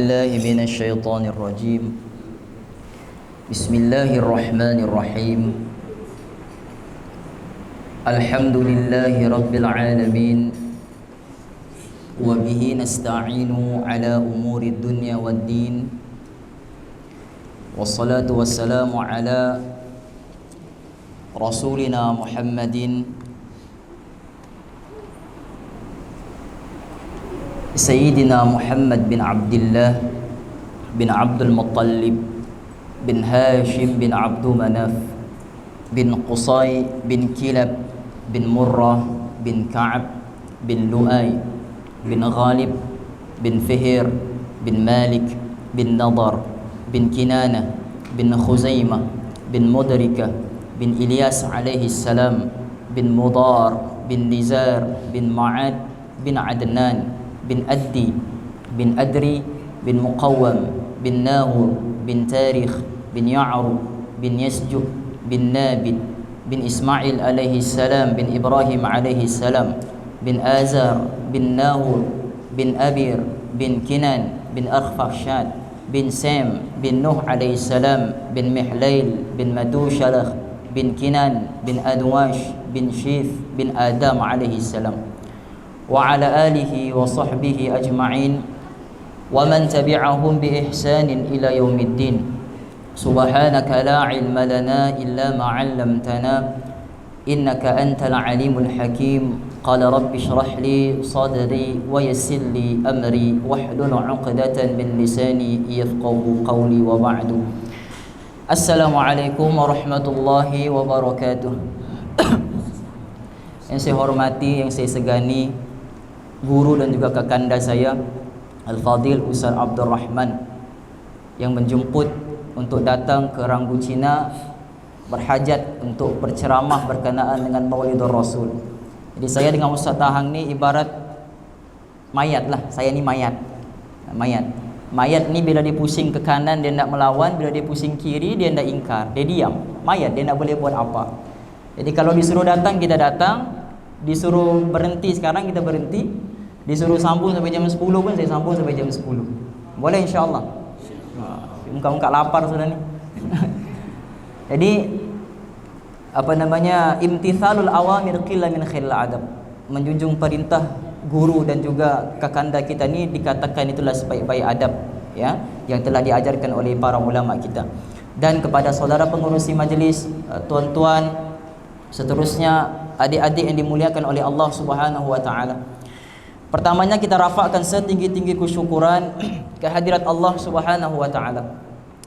بالله من الشيطان الرجيم بسم الله الرحمن الرحيم الحمد لله رب العالمين وبه نستعين على أمور الدنيا والدين والصلاة والسلام على رسولنا محمد سيدنا محمد بن عبد الله بن عبد المطلب بن هاشم بن عبد مناف بن قصي بن كلب بن مرة بن كعب بن لؤي بن غالب بن فهر بن مالك بن نضر بن كنانة بن خزيمة بن مدركة بن إلياس عليه السلام بن مضار بن نزار بن معاد بن عدنان بن أدي بن أدري بن مقوم بن ناهر بن تاريخ بن يعرب بن يسجب بن نابد بن إسماعيل عليه السلام بن إبراهيم عليه السلام بن آزار بن ناهر بن أبير بن كنان بن أرفخشاد بن سام بن نوح عليه السلام بن محليل بن متوشلخ بن كنان بن أدواش بن شيث بن آدم عليه السلام وعلى آله وصحبه أجمعين ومن تبعهم بإحسان إلى يوم الدين سبحانك لا علم لنا إلا ما علمتنا إنك أنت العليم الحكيم قال رب اشرح لي صدري ويسر لي أمري واحلل عقدة من لساني يفقه قولي وبعد السلام عليكم ورحمة الله وبركاته. Yang saya hormati, yang saya segani, guru dan juga kakanda saya Al-Fadil Ustaz Abdul Rahman yang menjemput untuk datang ke Ranggu Cina berhajat untuk berceramah berkenaan dengan Maulidur Rasul. Jadi saya dengan Ustaz Tahang ni ibarat mayat lah. Saya ni mayat. Mayat ni bila dia pusing ke kanan dia nak melawan, bila dia pusing kiri dia nak ingkar, dia diam. Mayat dia nak boleh buat apa. Jadi kalau disuruh datang kita datang, disuruh berhenti sekarang kita berhenti, disuruh sambung sampai jam 10 pun saya sambung sampai jam 10. Boleh insya-Allah. Muka-muka lapar sudah ni. Jadi imtithalul awamir qilla min khilal adab. Menjunjung perintah guru dan juga kakanda kita ni dikatakan itulah sebaik-baik adab ya yang telah diajarkan oleh para ulama kita. Dan kepada saudara pengurusi majlis, tuan-tuan, seterusnya adik-adik yang dimuliakan oleh Allah Subhanahu wa taala. Pertamanya kita rafakkan setinggi-tinggi kesyukuran kehadirat Allah Subhanahu wa taala.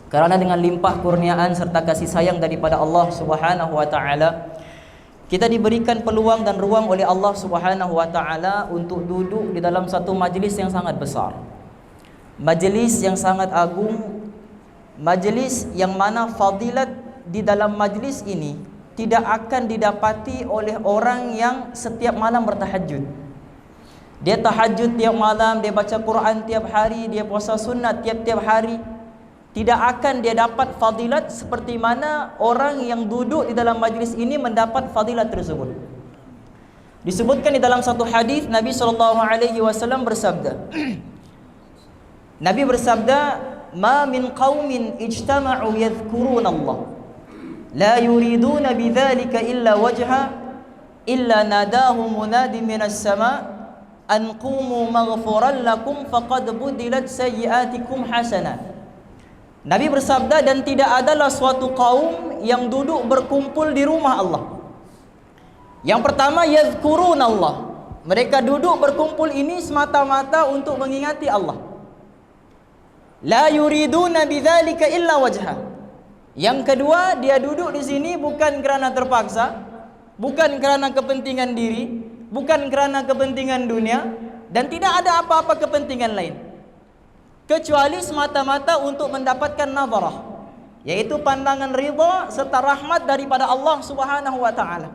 Kerana dengan limpah kurniaan serta kasih sayang daripada Allah Subhanahu wa taala, kita diberikan peluang dan ruang oleh Allah Subhanahu wa taala untuk duduk di dalam satu majlis yang sangat besar. Majlis yang sangat agung, majlis yang mana fadilat di dalam majlis ini tidak akan didapati oleh orang yang setiap malam bertahajud. Dia tahajud tiap malam, dia baca Quran tiap hari, dia puasa sunat tiap-tiap hari. Tidak akan dia dapat fadilat seperti mana orang yang duduk di dalam majlis ini mendapat fadilat tersebut. Disebutkan di dalam satu hadis Nabi SAW bersabda. Nabi bersabda, "Ma min qaumin ijtama'u yadhkuruna Allah la yuriduna bidzalika illa wajha illa nadahu munadi minas sama' an qumu maghfuran lakum faqad budilat sayyi'atikum hasanat." Nabi bersabda, dan tidak adalah suatu kaum yang duduk berkumpul di rumah Allah. Yang pertama, yadhkurun Allah. Mereka duduk berkumpul ini semata-mata untuk mengingati Allah. La yuriduna bidzalika illa wajha. Yang kedua, dia duduk di sini bukan kerana terpaksa, bukan kerana kepentingan diri, bukan kerana kepentingan dunia, dan tidak ada apa-apa kepentingan lain kecuali semata-mata untuk mendapatkan nazarah, yaitu pandangan ridha serta rahmat daripada Allah Subhanahu wa taala.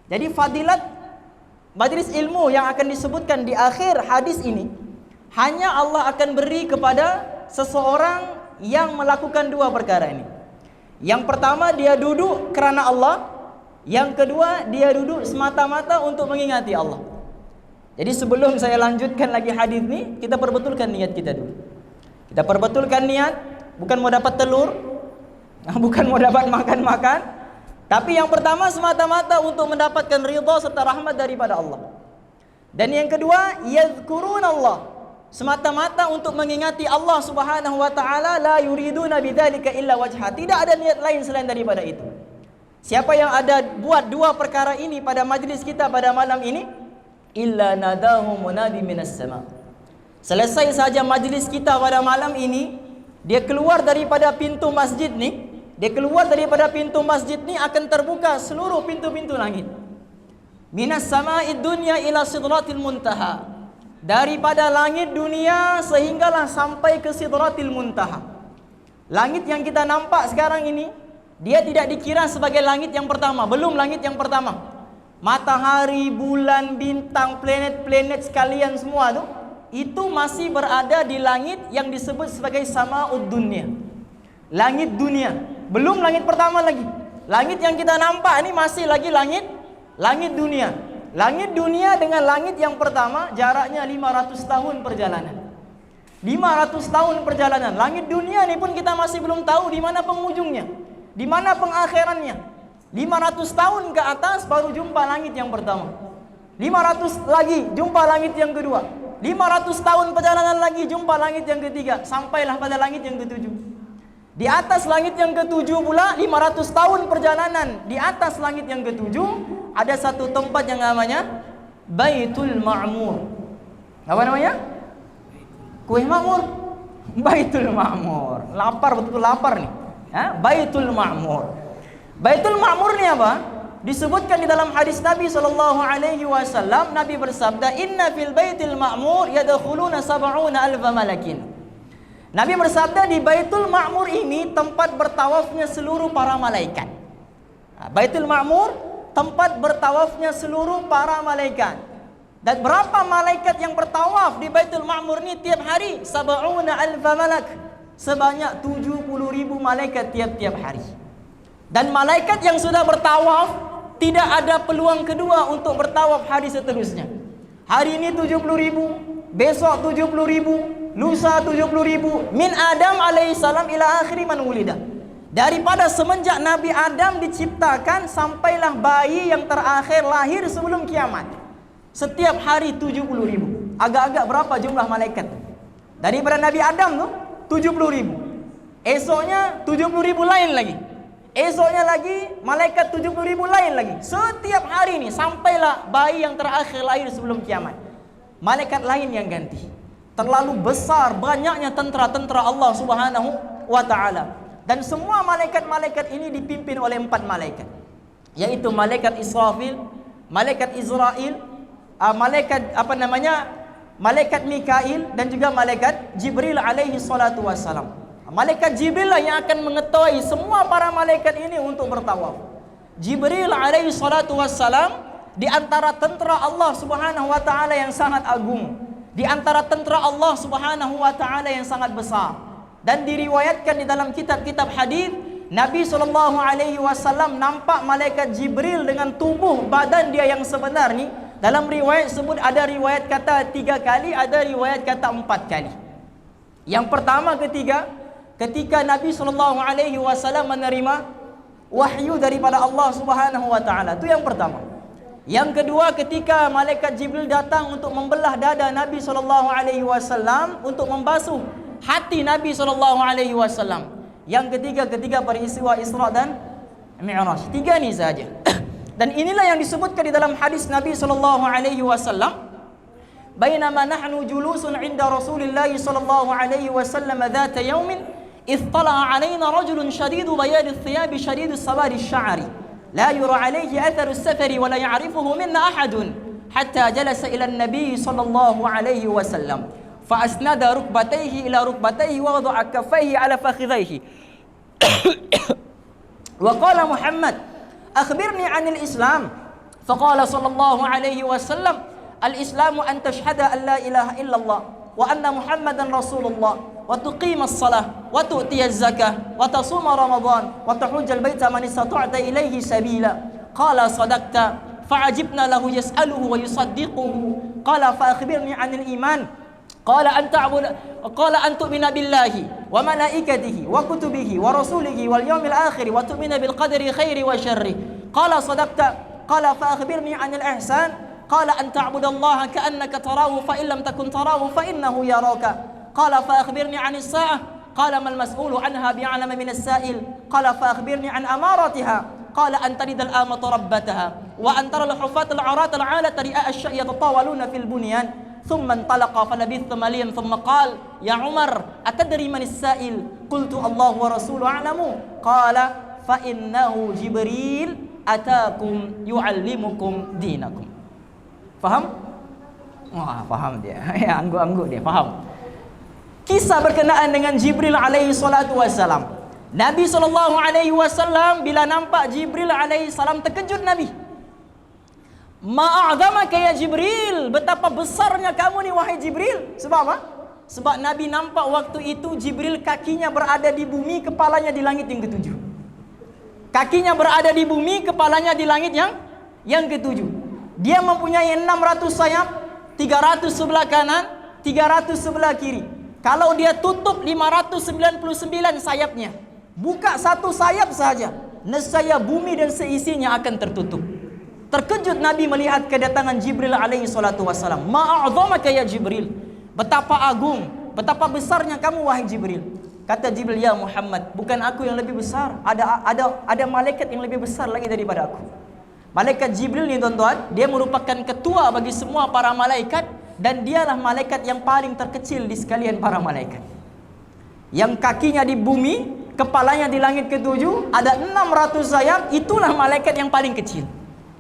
Jadi fadilat majlis ilmu yang akan disebutkan di akhir hadis ini hanya Allah akan beri kepada seseorang yang melakukan dua perkara ini. Yang pertama, dia duduk kerana Allah. Yang kedua, dia duduk semata-mata untuk mengingati Allah. Jadi sebelum saya lanjutkan lagi hadis ni, kita perbetulkan niat kita dulu. Kita perbetulkan niat, bukan mau dapat telur, bukan mau dapat makan-makan, tapi yang pertama semata-mata untuk mendapatkan ridha serta rahmat daripada Allah. Dan yang kedua, yadhkurunallah, semata-mata untuk mengingati Allah Subhanahu wa taala, la yuriduna bidzalika illa wajha. Tidak ada niat lain selain daripada itu. Siapa yang ada buat dua perkara ini pada majlis kita pada malam ini, illa nadahu munadi minas sama. Selesai saja majlis kita pada malam ini, dia keluar daripada pintu masjid ni, akan terbuka seluruh pintu-pintu langit. Minas sama'id dunya ila sidratil muntaha. Daripada langit dunia sehinggalah sampai ke sidratil muntaha. Langit yang kita nampak sekarang ini, dia tidak dikira sebagai langit yang pertama, belum langit yang pertama. Matahari, bulan, bintang, planet-planet sekalian semua tu, itu masih berada di langit yang disebut sebagai sama'ud dunya, langit dunia, belum langit pertama lagi. Langit yang kita nampak ini masih lagi langit dunia. Langit dunia dengan langit yang pertama jaraknya 500 tahun perjalanan. 500 tahun perjalanan. Langit dunia ini pun kita masih belum tahu di mana penghujungnya, di mana pengakhirannya. 500 tahun ke atas baru jumpa langit yang pertama. 500 lagi jumpa langit yang kedua. 500 tahun perjalanan lagi jumpa langit yang ketiga, sampailah pada langit yang ketujuh. Di atas langit yang ketujuh pula 500 tahun perjalanan. Di atas langit yang ketujuh ada satu tempat yang namanya Baitul Ma'mur. Apa namanya? Kuih Ma'mur. Baitul Ma'mur. Lapar, betul-betul lapar nih. Baitul Ma'mur. Baitul Ma'mur ni apa? Disebutkan di dalam hadis Nabi SAW, Nabi bersabda, Inna fil baitil ma'mur yadkhuluna sab'una alfa malakin. Nabi bersabda, di Baitul Ma'mur ini tempat bertawafnya seluruh para malaikat. Baitul Ma'mur, tempat bertawafnya seluruh para malaikat. Dan berapa malaikat yang bertawaf di Baitul Ma'mur ini tiap hari? Sab'una alfa malak. Sebanyak 70.000 malaikat tiap-tiap hari. Dan malaikat yang sudah bertawaf tidak ada peluang kedua untuk bertawaf hari seterusnya. Hari ini 70.000, besok 70.000, lusa 70.000. Min Adam alaihissalam ila akhiri man wulida. Daripada semenjak Nabi Adam diciptakan sampailah bayi yang terakhir lahir sebelum kiamat. Setiap hari 70.000. Agak-agak berapa jumlah malaikat? Daripada Nabi Adam tu 70.000. Esoknya 70.000 lain lagi. Esoknya lagi malaikat 70.000 lain lagi. Setiap hari ini sampailah bayi yang terakhir lahir sebelum kiamat. Malaikat lain yang ganti. Terlalu besar banyaknya tentera-tentera Allah Subhanahu wa taala. Dan semua malaikat-malaikat ini dipimpin oleh 4 malaikat. Yaitu malaikat Israfil, malaikat Israel, malaikat Mikail dan juga malaikat Jibril alaihi salatu wassalam. Malaikat Jibril lah yang akan mengetahui semua para malaikat ini untuk bertawaf. Jibril alaihi salatu wassalam di antara tentera Allah Subhanahu wa taala yang sangat agung, di antara tentera Allah Subhanahu wa taala yang sangat besar. Dan diriwayatkan di dalam kitab-kitab hadis, Nabi sallallahu alaihi wasallam nampak malaikat Jibril dengan tubuh badan dia yang sebenar ni. Dalam riwayat sebut ada riwayat kata 3 kali, ada riwayat kata 4 kali. Yang pertama ketika Nabi SAW menerima wahyu daripada Allah Subhanahu wa taala. Itu yang pertama. Yang kedua, ketika malaikat Jibril datang untuk membelah dada Nabi SAW untuk membasuh hati Nabi SAW. Yang ketiga peristiwa Isra dan Mi'raj. 3 ni saja. Dan inilah yang disebutkan di dalam hadis Nabi SAW. Bainama nahnu julusun 'inda Rasulillah sallallahu alaihi wasallam dzata yaumin إذ طلع علينا رجل شديد بياض الثياب شديد سواد الشعر لا يرى عليه أثر السفر ولا يعرفه منا أحد حتى جلس إلى النبي صلى الله عليه وسلم فأسند ركبتيه إلى ركبتيه ووضع كفيه على فخذيه وقال محمد أخبرني عن الإسلام فقال صلى الله عليه وسلم الإسلام أن تشهد أن لا إله إلا الله وأن محمدا رسول الله وتقيم الصلاة وتؤتي الزكاة وتصوم رمضان وتحج البيت من استطعت إليه سبيلا قال صدقت فعجبنا له يسأله ويصدقه قال فأخبرني عن الإيمان Qala an ta'budu qala an tu'mina billahi wa malaikatihi wa kutubihi wa rasulihi wal yawmil akhir wa tu'mina bil qadri khairi wa syarri. Qala sadaqta. Qala fa akhbirni 'anil ihsan. Qala an ta'budallaha ka'annaka tarahu fa in lam takun tarahu fa innahu yaraka. Qala fa akhbirni 'anis sa'ah. Qala mal mas'ulu 'anha bi'alama minas sa'il. Qala fa akhbirni 'an amaratiha. Qala an talidal amatu rabbataha wa an tara al hufat al 'arat al 'alata ri'a asy-syai' yatatawaluna fil bunyan. ثم انطلق فلبثت مليا ثم قال يا عمر أتدري من السائل قلت الله ورسوله أعلم قال فإنه جبريل أتاكم يعلمكم دينكم. Faham? Wah, faham dia. Ya, angguk-angguk dia, faham. Kisah berkenaan dengan Jibril alaihi salatu wassalam. Nabi sallallahu alaihi wasallam bila nampak Jibril alaihi salam terkejut Nabi. Ma'a'zamaka ya Jibril, betapa besarnya kamu ni wahai Jibril. Sebab apa? Sebab Nabi nampak waktu itu Jibril kakinya berada di bumi, kepalanya di langit yang ketujuh. Kakinya berada di bumi, kepalanya di langit yang ketujuh. Dia mempunyai 600 sayap, 300 sebelah kanan, 300 sebelah kiri. Kalau dia tutup 599 sayapnya, buka satu sayap saja, nescaya bumi dan seisinya akan tertutup. Terkejut Nabi melihat kedatangan Jibril alaihi salatu wassalam. Ma'a'zamaka ya Jibril, betapa agung, betapa besarnya kamu wahai Jibril. Kata Jibril, ya Muhammad, bukan aku yang lebih besar, ada malaikat yang lebih besar lagi daripada aku. Malaikat Jibril ni tuan-tuan, dia merupakan ketua bagi semua para malaikat, dan dialah malaikat yang paling terkecil di sekalian para malaikat. Yang kakinya di bumi, kepalanya di langit ketujuh, ada 600 sayap, itulah malaikat yang paling kecil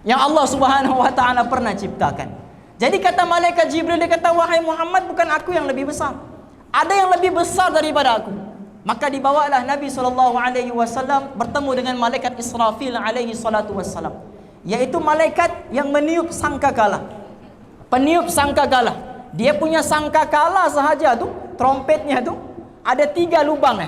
yang Allah Subhanahu wa taala pernah ciptakan. Jadi kata malaikat Jibril, dia kata, wahai Muhammad, bukan aku yang lebih besar, ada yang lebih besar daripada aku. Maka dibawalah Nabi SAW bertemu dengan malaikat Israfil alaihi salatu wassalam, yaitu malaikat yang meniup sangkakala. Peniup sangkakala. Dia punya sangkakala sahaja tu, trompetnya tu ada 3 lubang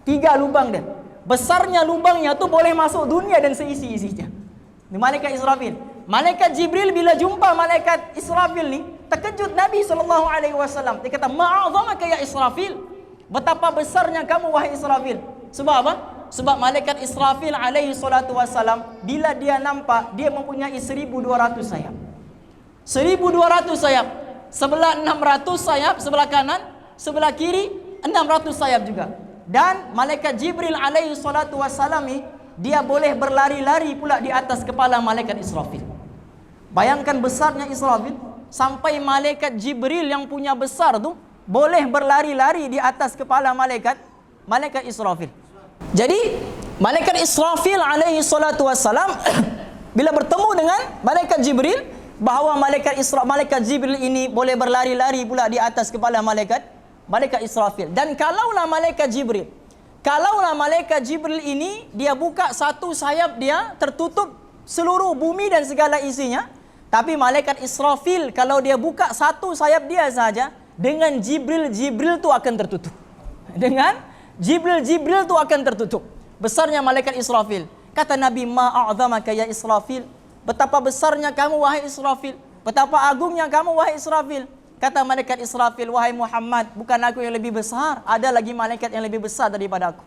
3 lubang dia. Besarnya lubangnya tu boleh masuk dunia dan seisi-isinya. Ini malaikat Israfil. Malaikat Jibril bila jumpa malaikat Israfil ni, terkejut Nabi SAW. Dia kata, ma'a'zamaka ya Israfil, betapa besarnya kamu wahai Israfil. Sebab apa? Sebab malaikat Israfil alaihi salatu wassalam, bila dia nampak, dia mempunyai 1200 sayap. 1200 sayap. Sebelah 600 sayap, sebelah kanan, sebelah kiri 600 sayap juga. Dan malaikat Jibril alaihi salatu wassalam ni, dia boleh berlari-lari pula di atas kepala malaikat Israfil. Bayangkan besarnya Israfil, sampai malaikat Jibril yang punya besar tu boleh berlari-lari di atas kepala malaikat Israfil. Jadi malaikat Israfil alaihi salatu wassalam bila bertemu dengan malaikat Jibril, bahawa malaikat Jibril ini boleh berlari-lari pula di atas kepala malaikat Israfil. Dan kalaulah malaikat Jibril ini dia buka satu sayap, dia tertutup seluruh bumi dan segala isinya. Tapi malaikat Israfil kalau dia buka satu sayap dia saja, dengan Jibril tu akan tertutup. Dengan Jibril tu akan tertutup. Besarnya malaikat Israfil. Kata Nabi, ma'a'zamaka ya Israfil, betapa besarnya kamu wahai Israfil, betapa agungnya kamu wahai Israfil. Kata malaikat Israfil, wahai Muhammad, bukan aku yang lebih besar, ada lagi malaikat yang lebih besar daripada aku.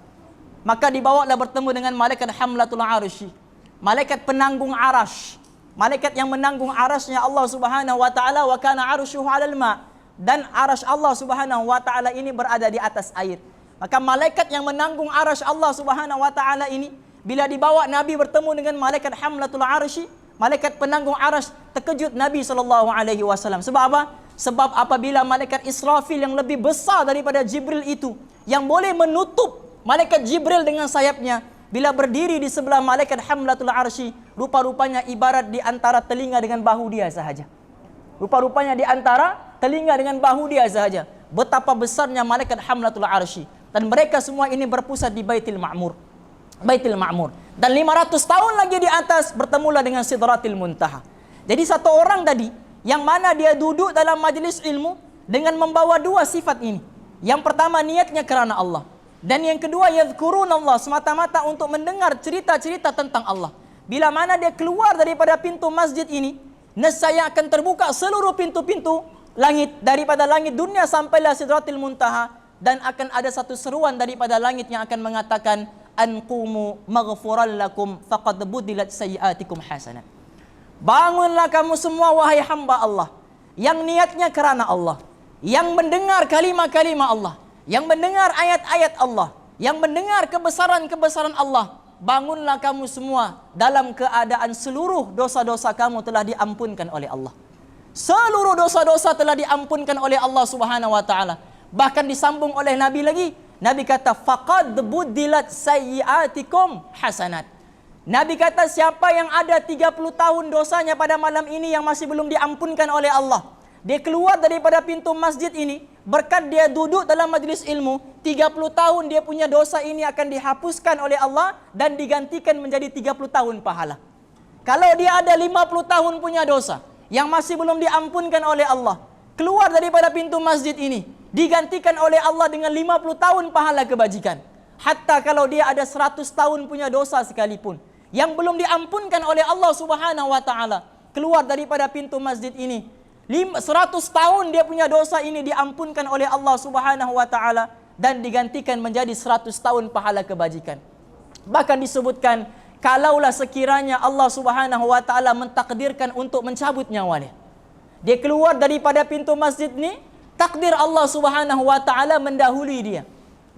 Maka dibawalah bertemu dengan malaikat Hamlatul Arsy, malaikat penanggung arash, malaikat yang menanggung arasnya Allah Subhanahu wa taala, wa kana arsyuhu 'alal ma', dan arash Allah Subhanahu wa taala ini berada di atas air. Maka malaikat yang menanggung arash Allah Subhanahu wa taala ini, bila dibawa Nabi bertemu dengan malaikat Hamlatul Arsy, malaikat penanggung arash, terkejut Nabi SAW. Sebab apa? Sebab apabila malaikat Israfil yang lebih besar daripada Jibril itu, yang boleh menutup malaikat Jibril dengan sayapnya, bila berdiri di sebelah malaikat Hamlatul Arsy, rupa-rupanya ibarat di antara telinga dengan bahu dia sahaja. Rupa-rupanya di antara telinga dengan bahu dia sahaja. Betapa besarnya malaikat Hamlatul Arsy. Dan mereka semua ini berpusat di Baitul Ma'mur. Dan 500 tahun lagi di atas bertemulah dengan Sidratil Muntaha. Jadi satu orang tadi, yang mana dia duduk dalam majlis ilmu dengan membawa 2 sifat ini. Yang pertama, niatnya kerana Allah. Dan yang kedua, yadhkurunallah, semata-mata untuk mendengar cerita-cerita tentang Allah. Bila mana dia keluar daripada pintu masjid ini, nescaya akan terbuka seluruh pintu-pintu langit, daripada langit dunia sampailah Sidratil Muntaha, dan akan ada satu seruan daripada langit yang akan mengatakan anqumu maghfuran lakum faqad budilat sayyiatikum hasanat. Bangunlah kamu semua wahai hamba Allah yang niatnya kerana Allah, yang mendengar kalimah-kalimah Allah, yang mendengar ayat-ayat Allah, yang mendengar kebesaran-kebesaran Allah. Bangunlah kamu semua dalam keadaan seluruh dosa-dosa kamu telah diampunkan oleh Allah. Seluruh dosa-dosa telah diampunkan oleh Allah Subhanahu wa taala. Bahkan disambung oleh Nabi lagi. Nabi kata faqad budilat sayyiatikum hasanat. Nabi kata siapa yang ada 30 tahun dosanya pada malam ini yang masih belum diampunkan oleh Allah, dia keluar daripada pintu masjid ini, berkat dia duduk dalam majlis ilmu, 30 tahun dia punya dosa ini akan dihapuskan oleh Allah dan digantikan menjadi 30 tahun pahala. Kalau dia ada 50 tahun punya dosa yang masih belum diampunkan oleh Allah, keluar daripada pintu masjid ini, digantikan oleh Allah dengan 50 tahun pahala kebajikan. Hatta kalau dia ada 100 tahun punya dosa sekalipun yang belum diampunkan oleh Allah Subhanahu wa taala, keluar daripada pintu masjid ini, 100 tahun dia punya dosa ini diampunkan oleh Allah Subhanahu wa taala dan digantikan menjadi 100 tahun pahala kebajikan. Bahkan disebutkan kalaulah sekiranya Allah Subhanahu wa taala mentakdirkan untuk mencabut nyawanya, dia keluar daripada pintu masjid ni, takdir Allah Subhanahu wa taala mendahului dia.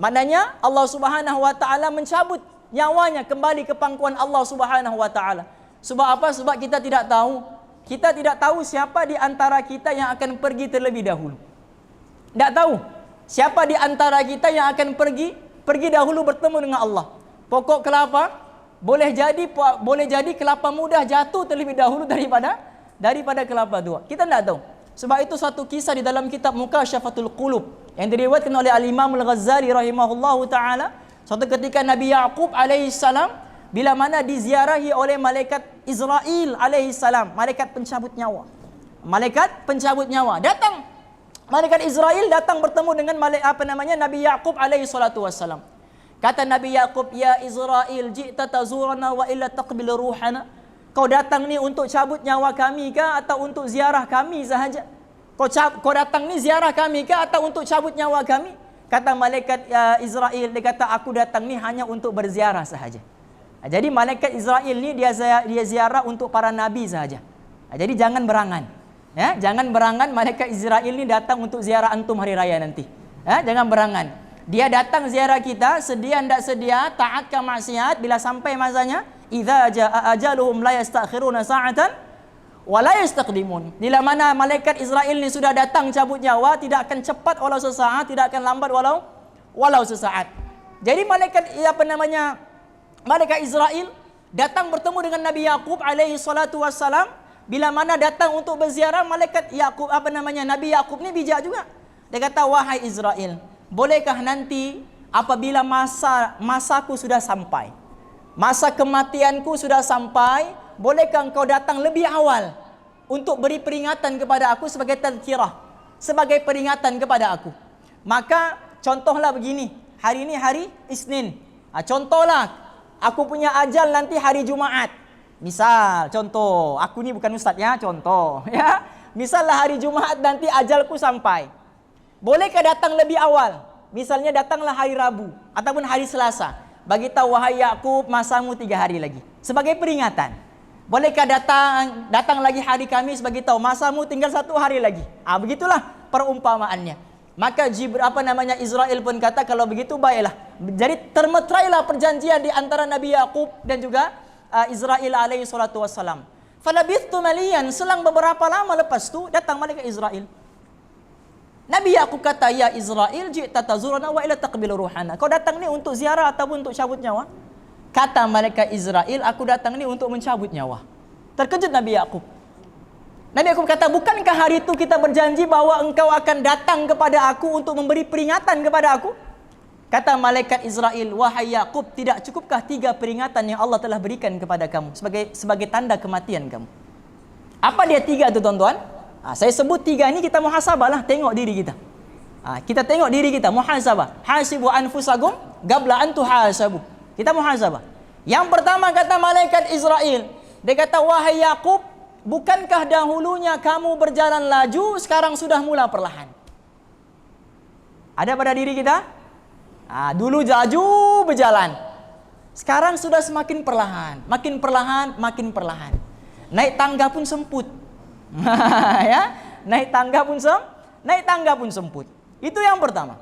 Maknanya Allah Subhanahu wa taala mencabut nyawanya kembali ke pangkuan Allah Subhanahu wa taala. Sebab apa? Sebab kita tidak tahu. Kita tidak tahu siapa di antara kita yang akan pergi terlebih dahulu. Tidak tahu siapa di antara kita yang akan pergi dahulu bertemu dengan Allah. Pokok kelapa boleh jadi kelapa muda jatuh terlebih dahulu daripada kelapa tua. Kita tidak tahu. Sebab itu satu kisah di dalam kitab Mukasyafatul Qulub yang diriwayatkan oleh Al-Imam Al-Ghazali rahimahullahu taala. Suatu ketika Nabi Yaqub alaihissalam bila mana diziarahi oleh malaikat Israel alaihissalam, malaikat pencabut nyawa. Malaikat pencabut nyawa datang. Malaikat Israel datang bertemu dengan Nabi Yaqub alaihissalatu wassalam. Kata Nabi Yaqub, "Ya Israel, ji'ta tazurana wa illa taqbil ruhana?" Kau datang ni untuk cabut nyawa kami kah atau untuk ziarah kami sahaja? Kau datang ni ziarah kami kah atau untuk cabut nyawa kami? Kata malaikat Israel, dia kata aku datang ni hanya untuk berziarah sahaja. Jadi malaikat Israel ni dia ziarah untuk para nabi sahaja. Jadi jangan berangan. Ya, jangan berangan malaikat Israel ni datang untuk ziarah antum hari raya nanti. Ya, jangan berangan. Dia datang ziarah kita, sedia tidak sedia, taat ke maksiat, bila sampai masanya, idza jaa ajaluhum la yastakhiruna sa'atan wa la yastaqdimun. Bila mana malaikat Israel ni sudah datang cabut nyawa, tidak akan cepat walau sesaat, tidak akan lambat walau sesaat. Jadi malaikat malaikat Israel datang bertemu dengan Nabi Yaqub alaihi salatu wassalam. Bila mana datang untuk berziarah, malaikat Yaqub Nabi Yaqub ni bijak juga. Dia kata, "Wahai Israel, bolehkah nanti apabila masaku sudah sampai, masa kematianku sudah sampai, bolehkah engkau datang lebih awal untuk beri peringatan kepada aku sebagai tazkirah, sebagai peringatan kepada aku?" Maka contohlah begini, hari ini hari Isnin. Contohlah, aku punya ajal nanti hari Jumaat. Misal, contoh, aku ni bukan ustaz ya, contoh ya. Misalnya hari Jumaat nanti ajalku sampai. Bolehkah datang lebih awal? Misalnya datanglah hari Rabu ataupun hari Selasa. Bagi tahu, wahai Yaqub, masamu 3 hari lagi. Sebagai peringatan. Bolehkah datang lagi hari Kamis, bagi tahu masamu tinggal 1 hari lagi. Begitulah perumpamaannya. Maka Israel pun kata, kalau begitu baiklah. Jadi termeterailah perjanjian di antara Nabi Yaqub dan juga Israel alaihi salatu wassalam. Falabithtu maliyan, selang beberapa lama lepas tu datang malaikat Israel. Nabi Yaqub kata, "Ya Israel, ji'ta tazurana wa ila taqbil ruhana." Kau datang ni untuk ziarah ataupun untuk cabut nyawa? Kata malaikat Israel, "Aku datang ni untuk mencabut nyawa." Terkejut Nabi Yaqub. Nabi Yaqub kata, "Bukankah hari itu kita berjanji bahwa engkau akan datang kepada aku untuk memberi peringatan kepada aku?" Kata malaikat Israel, "Wahai Yaqub, tidak cukupkah 3 peringatan yang Allah telah berikan kepada kamu sebagai tanda kematian kamu?" Apa dia 3 itu, tuan-tuan? Saya sebut 3 ini, kita muhasabah lah, tengok diri kita. Kita tengok diri kita, muhasabah. Hasibu anfusakum qabla an tuhasabu. Kita muhasabah. Yang pertama kata malaikat Israel, dia kata, "Wahai Yaqub, bukankah dahulunya kamu berjalan laju, sekarang sudah mula perlahan? Ada pada diri kita? Dulu laju berjalan, sekarang sudah semakin perlahan, makin perlahan, makin perlahan. Naik tangga pun semput. Ya, naik tangga pun semput. Itu yang pertama.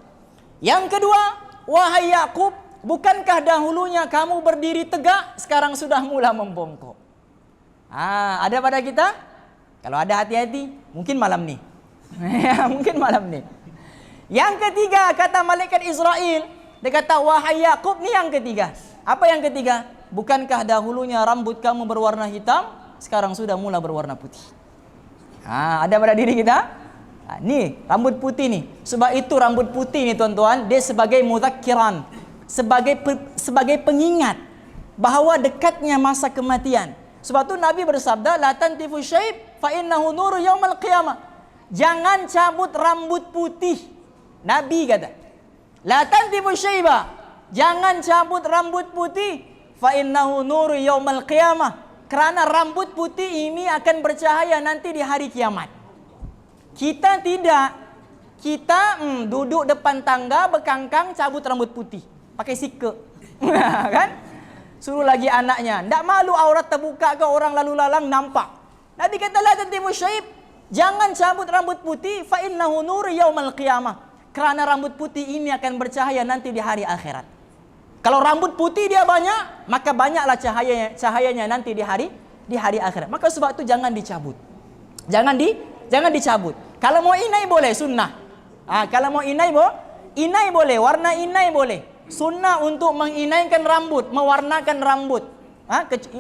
Yang kedua, wahai Yakub, bukankah dahulunya kamu berdiri tegak, sekarang sudah mula membongkok? Ada pada kita? Kalau ada, hati-hati, mungkin malam nih. Mungkin malam nih. Yang ketiga, kata malaikat Israel, dia kata, wahai Yakub, nih yang ketiga. Apa yang ketiga? Bukankah dahulunya rambut kamu berwarna hitam, sekarang sudah mula berwarna putih? Ada pada diri kita? Nih, rambut putih nih. Sebab itu rambut putih nih tuan-tuan, dia sebagai mudzakiran, sebagai pengingat bahawa dekatnya masa kematian. Sebab itu Nabi bersabda, la tantifu syaib fa innahu nuru yaumal qiyamah. Jangan cabut rambut putih. Nabi kata, la tantifu syaiba, jangan cabut rambut putih, fa innahu nuru yaumal qiyamah. Kerana rambut putih ini akan bercahaya nanti di hari kiamat. Kita tidak. Kita duduk depan tangga, bekangkang, cabut rambut putih, pakai sike. Kan? Suruh lagi anaknya, ndak malu aurat terbuka ke orang lalu lalang nampak. Nabi kata, la tantifu syaib, jangan cabut rambut putih, fa innahu nuru yaumal qiyamah. Kerana rambut putih ini akan bercahaya nanti di hari akhirat. Kalau rambut putih dia banyak, maka banyaklah cahayanya nanti di hari akhirat. Maka sebab itu jangan dicabut. Jangan dicabut. Kalau mau inai boleh, sunnah. Kalau mau inai boleh, warna inai boleh. Sunnah untuk menginaikan rambut, mewarnakan rambut.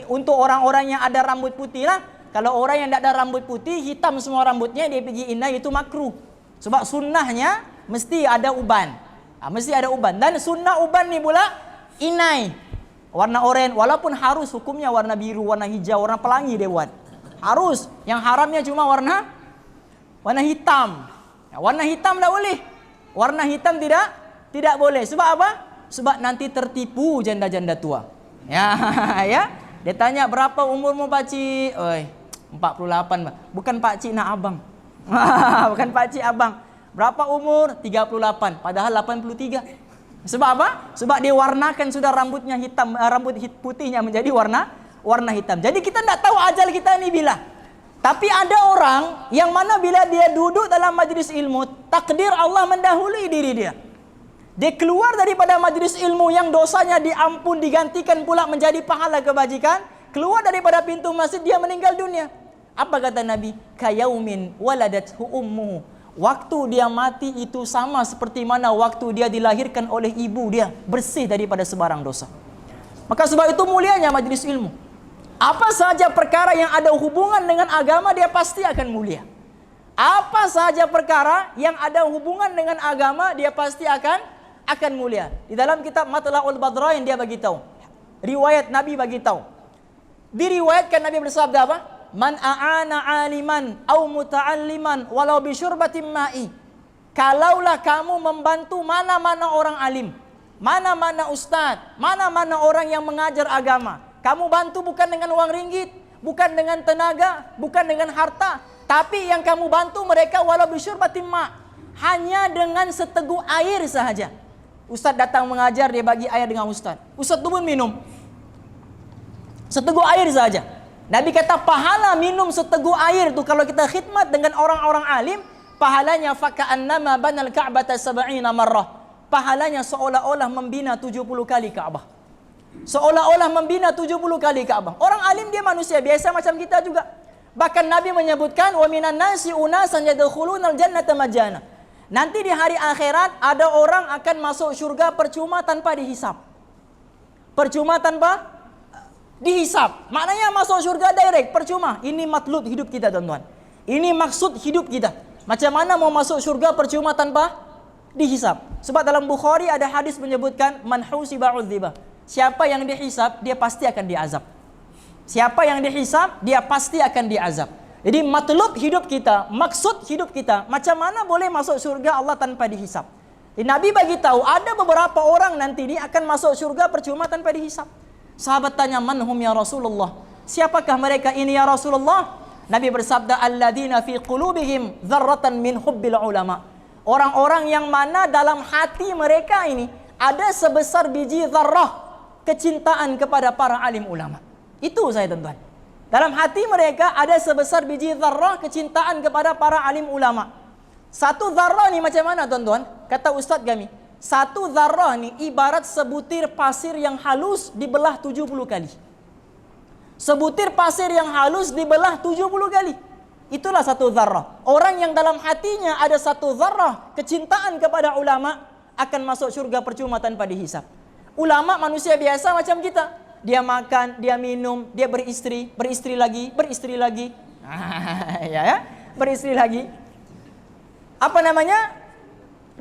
Untuk orang-orang yang ada rambut putih lah. Kalau orang yang tidak ada rambut putih, hitam semua rambutnya, dia pergi inai, itu makruh. Sebab sunnahnya mesti ada uban. Mesti ada uban. Dan sunnah uban ni pula inai warna oranye, walaupun harus hukumnya warna biru, warna hijau, warna pelangi dia buat. Harus. Yang haramnya cuma warna hitam. Warna hitam tak boleh. Warna hitam tidak boleh. Sebab apa? Sebab nanti tertipu janda-janda tua. Ya. Dia tanya, berapa umurmu pakcik? 48. Bukan pakcik nak abang. Bukan pakcik abang. Berapa umur? 38. Padahal 83. Sebab apa? Sebab dia warnakan sudah rambutnya hitam, rambut putihnya menjadi warna hitam. Jadi kita tidak tahu ajal kita ini bila. Tapi ada orang yang mana bila dia duduk dalam majlis ilmu, takdir Allah mendahului diri dia. Dia keluar daripada majlis ilmu yang dosanya diampun, digantikan pula menjadi pahala kebajikan. Keluar daripada pintu masjid, dia meninggal dunia. Apa kata Nabi? Kayaumin waladathu ummuhu. Waktu dia mati itu sama seperti mana waktu dia dilahirkan oleh ibu dia, bersih daripada sebarang dosa. Maka sebab itu mulianya majlis ilmu. Apa saja perkara yang ada hubungan dengan agama, dia pasti akan mulia. Apa saja perkara yang ada hubungan dengan agama, dia pasti akan mulia. Di dalam kitab Matla'ul Badrain dia bagi tahu. Riwayat Nabi bagi tahu. Diriwayatkan Nabi bersabda apa? Man a'ana aliman au muta'alliman walau bi syurbatin ma'i. Kalaulah kamu membantu mana-mana orang alim, mana-mana ustaz, mana-mana orang yang mengajar agama, kamu bantu bukan dengan uang ringgit, bukan dengan tenaga, bukan dengan harta, tapi yang kamu bantu mereka walau bi syurbatin ma', hanya dengan seteguk air sahaja. Ustaz datang mengajar, dia bagi air dengan ustaz. Ustaz tu pun minum seteguk air saja. Nabi kata pahala minum seteguk air tu kalau kita khidmat dengan orang-orang alim, pahalanya faka'annama banal ka'bata sab'ina marrah. Pahalanya seolah-olah membina 70 kali Ka'bah. Seolah-olah membina 70 kali Ka'bah. Orang alim dia manusia biasa macam kita juga. Bahkan Nabi menyebutkan wa minan nasi unasan yadkhulunal jannata majana. Nanti di hari akhirat ada orang akan masuk syurga percuma tanpa dihisap. Percuma tanpa dihisap. Maknanya masuk syurga direct, percuma. Ini matlub hidup kita tuan-tuan. Ini maksud hidup kita. Macam mana mau masuk syurga percuma tanpa dihisap? Sebab dalam Bukhari ada hadis menyebutkan man husiba udziba. Siapa yang dihisap, dia pasti akan diazab. Siapa yang dihisap, dia pasti akan diazab. Jadi matlub hidup kita, maksud hidup kita, macam mana boleh masuk syurga Allah tanpa dihisap? Jadi Nabi bagi tahu ada beberapa orang nanti ini akan masuk syurga percuma tanpa dihisap. Sahabat tanya, "Man hum ya Rasulullah?" Siapakah mereka ini ya Rasulullah? Nabi bersabda, alladzina fi qulubihim dzarratan min hubbil ulama. Orang-orang yang mana dalam hati mereka ini ada sebesar biji zarrah kecintaan kepada para alim ulama. Itu saya tuan-tuan. Dalam hati mereka ada sebesar biji zarrah kecintaan kepada para alim ulama. Satu zarrah ni macam mana tuan-tuan? Kata ustaz kami, satu zarrah ni ibarat sebutir pasir yang halus dibelah 70 kali. Sebutir pasir yang halus dibelah 70 kali. Itulah satu zarrah. Orang yang dalam hatinya ada satu zarrah kecintaan kepada ulama akan masuk syurga percuma tanpa dihisap. Ulama manusia biasa macam kita. Dia makan, dia minum, dia beristri lagi, ya, beristri lagi. Apa namanya?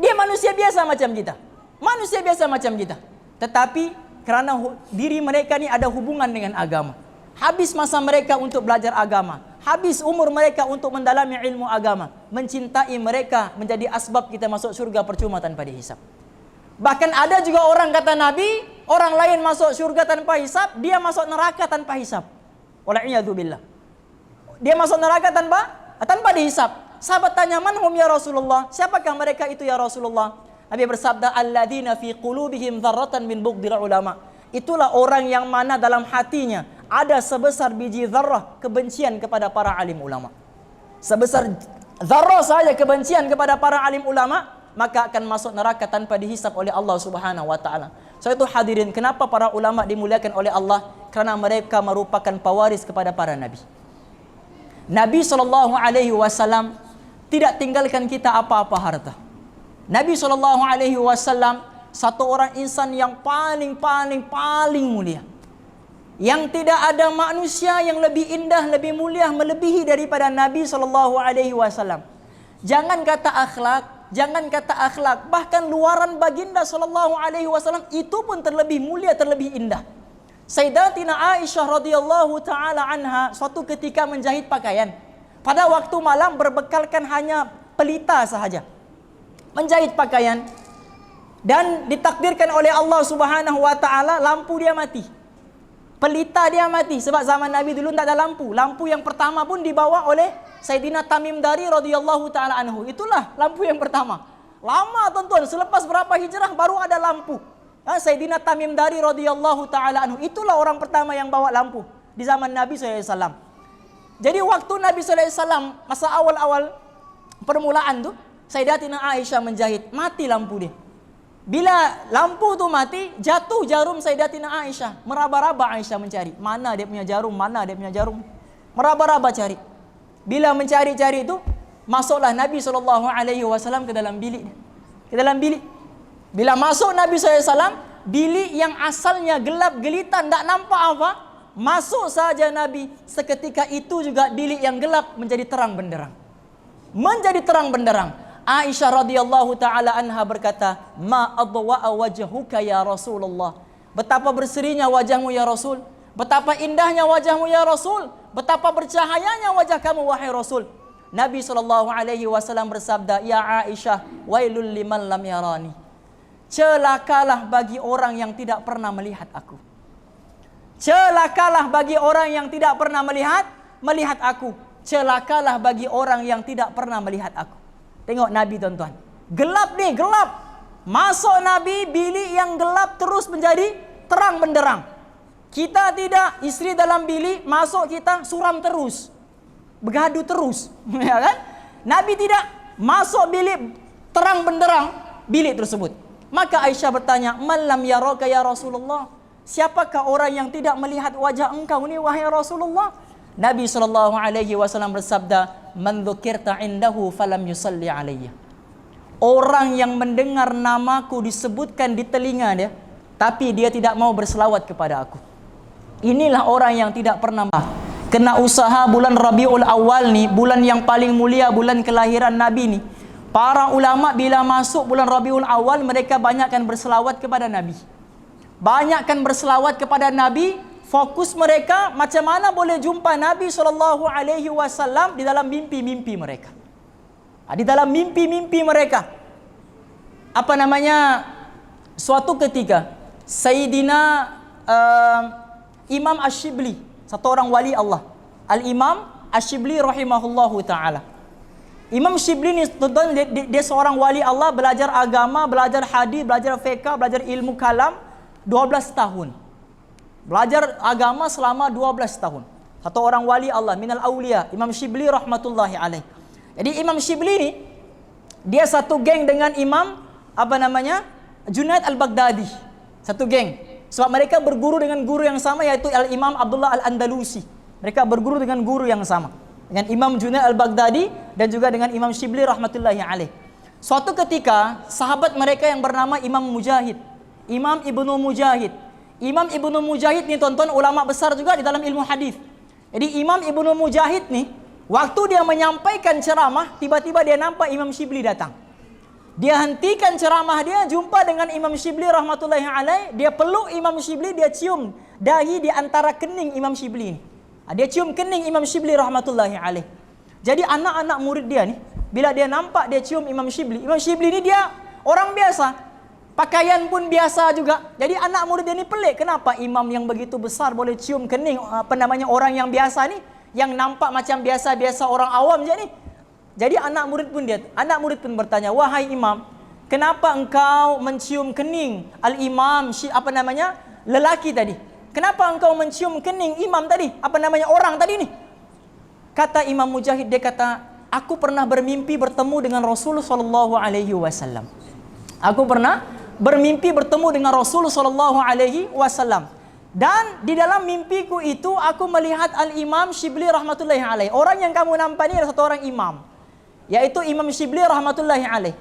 Dia manusia biasa macam kita. Manusia biasa macam kita. Tetapi kerana diri mereka ni ada hubungan dengan agama. Habis masa mereka untuk belajar agama, habis umur mereka untuk mendalami ilmu agama, mencintai mereka menjadi asbab kita masuk surga percuma tanpa dihisap. Bahkan ada juga orang kata Nabi, orang lain masuk surga tanpa hisap, dia masuk neraka tanpa hisap. Wala'iyadzubillah. Dia masuk neraka tanpa dihisap. Sahabat tanya, "Man hum ya Rasulullah?" Siapakah mereka itu ya Rasulullah? Nabi bersabda, "Alladzina fi qulubihim dzarratan min bughdil ulama." Itulah orang yang mana dalam hatinya ada sebesar biji zarrah kebencian kepada para alim ulama. Sebesar zarrah saja kebencian kepada para alim ulama, maka akan masuk neraka tanpa dihisap oleh Allah Subhanahu wa taala. So itu hadirin, kenapa para ulama dimuliakan oleh Allah? Karena mereka merupakan pewaris kepada para nabi. Nabi SAW tidak tinggalkan kita apa-apa harta. Nabi SAW satu orang insan yang paling mulia. Yang tidak ada manusia yang lebih indah, lebih mulia, melebihi daripada Nabi SAW. Jangan kata akhlak, bahkan luaran baginda SAW itu pun terlebih mulia, terlebih indah. Sayyidatina Aisyah radhiyallahu taala anha suatu ketika menjahit pakaian. Pada waktu malam berbekalkan hanya pelita sahaja. Menjahit pakaian dan ditakdirkan oleh Allah Subhanahu wa taala lampu dia mati. Pelita dia mati sebab zaman Nabi dulu tak ada lampu. Lampu yang pertama pun dibawa oleh Sayyidina Tamim Dari radhiyallahu taala anhu. Itulah lampu yang pertama. Lama tuan-tuan, selepas berapa hijrah baru ada lampu. Sayyidina Tamim Dari radhiyallahu taala anhu. Itulah orang pertama yang bawa lampu di zaman Nabi SAW. Jadi waktu Nabi SAW masa awal-awal permulaan tu, Sayyidatina Aisyah menjahit, mati lampu dia. Bila lampu tu mati, jatuh jarum Sayyidatina Aisyah. Meraba-raba Aisyah mencari. Mana dia punya jarum, mana dia punya jarum. Meraba-raba cari. Bila mencari-cari itu, masuklah Nabi SAW ke dalam bilik. Ke dalam bilik. Bila masuk Nabi SAW, bilik yang asalnya gelap gelitan, tak nampak apa, masuk saja Nabi. Seketika itu juga bilik yang gelap menjadi terang benderang. Menjadi terang benderang. Aisyah radhiyallahu taala anha berkata, "Ma adwa'a wajhuka ya Rasulullah." Betapa berserinya wajahmu ya Rasul, betapa indahnya wajahmu ya Rasul, betapa bercahayanya wajah kamu wahai Rasul. Nabi SAW bersabda, "Ya Aisyah, wailul liman lam yarani." Celakalah bagi orang yang tidak pernah melihat aku. Celakalah bagi orang yang tidak pernah melihat aku. Celakalah bagi orang yang tidak pernah melihat aku. Tengok Nabi tuan-tuan. Gelap nih, gelap. Masuk Nabi, bilik yang gelap terus menjadi terang benderang. Kita tidak, isteri dalam bilik, masuk kita suram terus. Bergaduh terus. Ya kan? Nabi tidak, masuk bilik terang benderang bilik tersebut. Maka Aisyah bertanya, "Man lam yaraka ya Rasulullah?" Siapakah orang yang tidak melihat wajah engkau ni wahai Rasulullah? Nabi SAW bersabda, "Man dzukirta indahu falam yusalli alayya." Orang yang mendengar namaku disebutkan di telinga dia, tapi dia tidak mau berselawat kepada aku. Inilah orang yang tidak pernah kena usaha bulan Rabiul Awal ni, bulan yang paling mulia, bulan kelahiran Nabi ni. Para ulama bila masuk bulan Rabiul Awal, mereka banyakkan berselawat kepada Nabi. Banyakkan berselawat kepada Nabi. Fokus mereka macam mana boleh jumpa Nabi SAW di dalam mimpi-mimpi mereka. Di dalam mimpi-mimpi mereka. Apa namanya? Suatu ketika Sayyidina Imam Ash-Shibli, satu orang wali Allah, Al-Imam Asy-Syibli rahimahullahu taala. Imam Syibli ni tuan-tuan, dia seorang wali Allah, belajar agama, belajar hadis, belajar fiqh, belajar ilmu kalam 12 tahun. Belajar agama selama 12 tahun. Satu orang wali Allah, minal aulia, Imam Syibli rahmatullahi alaih. Jadi Imam Syibli ni dia satu geng dengan Imam Junaid al-Baghdadi. Satu geng. Sebab mereka berguru dengan guru yang sama, yaitu Al-Imam Abdullah Al-Andalusi. Mereka berguru dengan guru yang sama, dengan Imam Junaid al-Baghdadi dan juga dengan Imam Syibli rahmatullahi alaih. Suatu ketika sahabat mereka yang bernama Imam Mujahid, Imam Ibnu Mujahid. Imam Ibnu Mujahid ni tuan-tuan ulama besar juga di dalam ilmu hadis. Jadi Imam Ibnu Mujahid ni waktu dia menyampaikan ceramah, tiba-tiba dia nampak Imam Syibli datang. Dia hentikan ceramah dia, jumpa dengan Imam Syibli rahmatullahi alaih, dia peluk Imam Syibli, dia cium dahi di antara kening Imam Syibli ni. Dia cium kening Imam Syibli rahmatullahi alaih. Jadi anak-anak murid dia ni, bila dia nampak dia cium Imam Syibli ni dia orang biasa, pakaian pun biasa juga. Jadi anak murid dia ni pelik, kenapa imam yang begitu besar boleh cium kening orang yang biasa ni, yang nampak macam biasa-biasa orang awam je ni. Jadi anak murid pun bertanya, wahai imam, kenapa engkau mencium kening al-imam lelaki tadi? Kenapa engkau mencium kening imam tadi? Orang tadi ni? Kata Imam Mujahid, dia kata, aku pernah bermimpi bertemu dengan Rasul sallallahu alaihi wasallam. Aku pernah bermimpi bertemu dengan Rasul sallallahu alaihi wasallam. Dan di dalam mimpiku itu aku melihat Al-Imam Syibli rahmatullahi alaih. Orang yang kamu nampak ni adalah satu orang imam, yaitu Imam Syibli rahmatullahi alaih.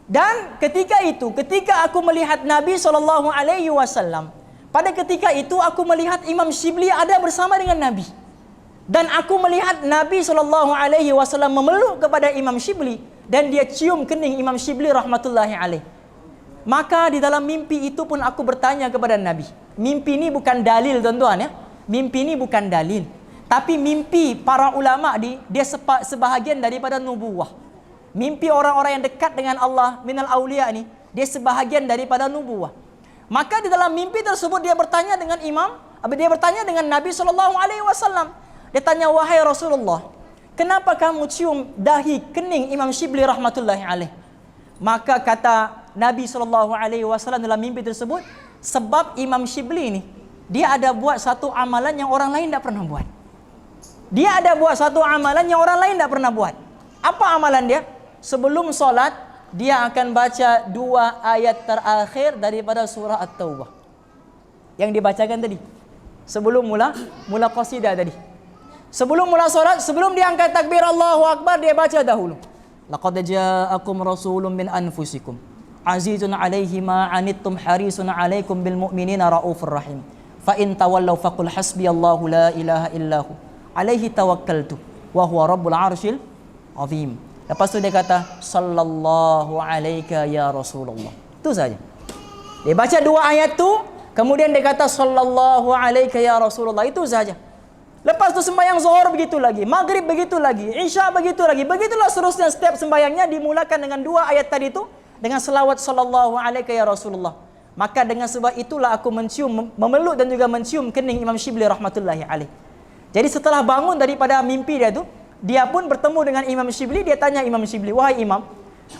Dan ketika aku melihat Nabi sallallahu alaihi wasallam, pada ketika itu aku melihat Imam Syibli ada bersama dengan Nabi. Dan aku melihat Nabi sallallahu alaihi wasallam memeluk kepada Imam Syibli dan dia cium kening Imam Syibli rahmatullahi alaih. Maka di dalam mimpi itu pun aku bertanya kepada Nabi. Mimpi ini bukan dalil tuan-tuan ya. Mimpi ini bukan dalil. Tapi mimpi para ulama dia sebahagian daripada nubuwah. Mimpi orang-orang yang dekat dengan Allah minal aulia ni, dia sebahagian daripada nubuwah. Maka di dalam mimpi tersebut dia bertanya dengan Nabi sallallahu alaihi wasallam. Dia tanya, wahai Rasulullah, kenapa kamu cium dahi kening Imam Syibli rahmatullahi alaih? Maka kata Nabi sallallahu alaihi wasallam dalam mimpi tersebut, sebab Imam Syibli ni dia ada buat satu amalan yang orang lain tidak pernah buat. Dia ada buat satu amalan yang orang lain tidak pernah buat. Apa amalan dia? Sebelum solat, dia akan baca 2 ayat terakhir daripada surah At-Taubah yang dibacakan tadi. Sebelum mula qasidah tadi. Sebelum mula solat, sebelum dia angkat takbir Allahu Akbar, dia baca dahulu. Laqad ja'akum rasulun min anfusikum azizun 'alaihi ma 'anittum harisun 'alaikum bil mu'minina raufur rahim. Fa in tawallaw faqul hasbiyallahu la ilaha illahu 'alaihi tawakkaltu wa huwa rabbul 'arsyil 'azim. Lepas tu dia kata sallallahu alaika ya Rasulullah. Itu saja. Dia baca 2 ayat tu, kemudian dia kata sallallahu alaika ya Rasulullah. Itu saja. Lepas tu sembahyang zuhur begitu lagi, maghrib begitu lagi, isya begitu lagi. Begitulah seterusnya setiap sembahyangnya dimulakan dengan 2 ayat tadi tu dengan selawat sallallahu alaika ya Rasulullah. Maka dengan sebab itulah aku memeluk dan juga mencium kening Imam Syibli rahmatullahi alaih. Jadi setelah bangun daripada mimpi dia tu, dia pun bertemu dengan Imam Syibli. Dia tanya Imam Syibli, wahai Imam,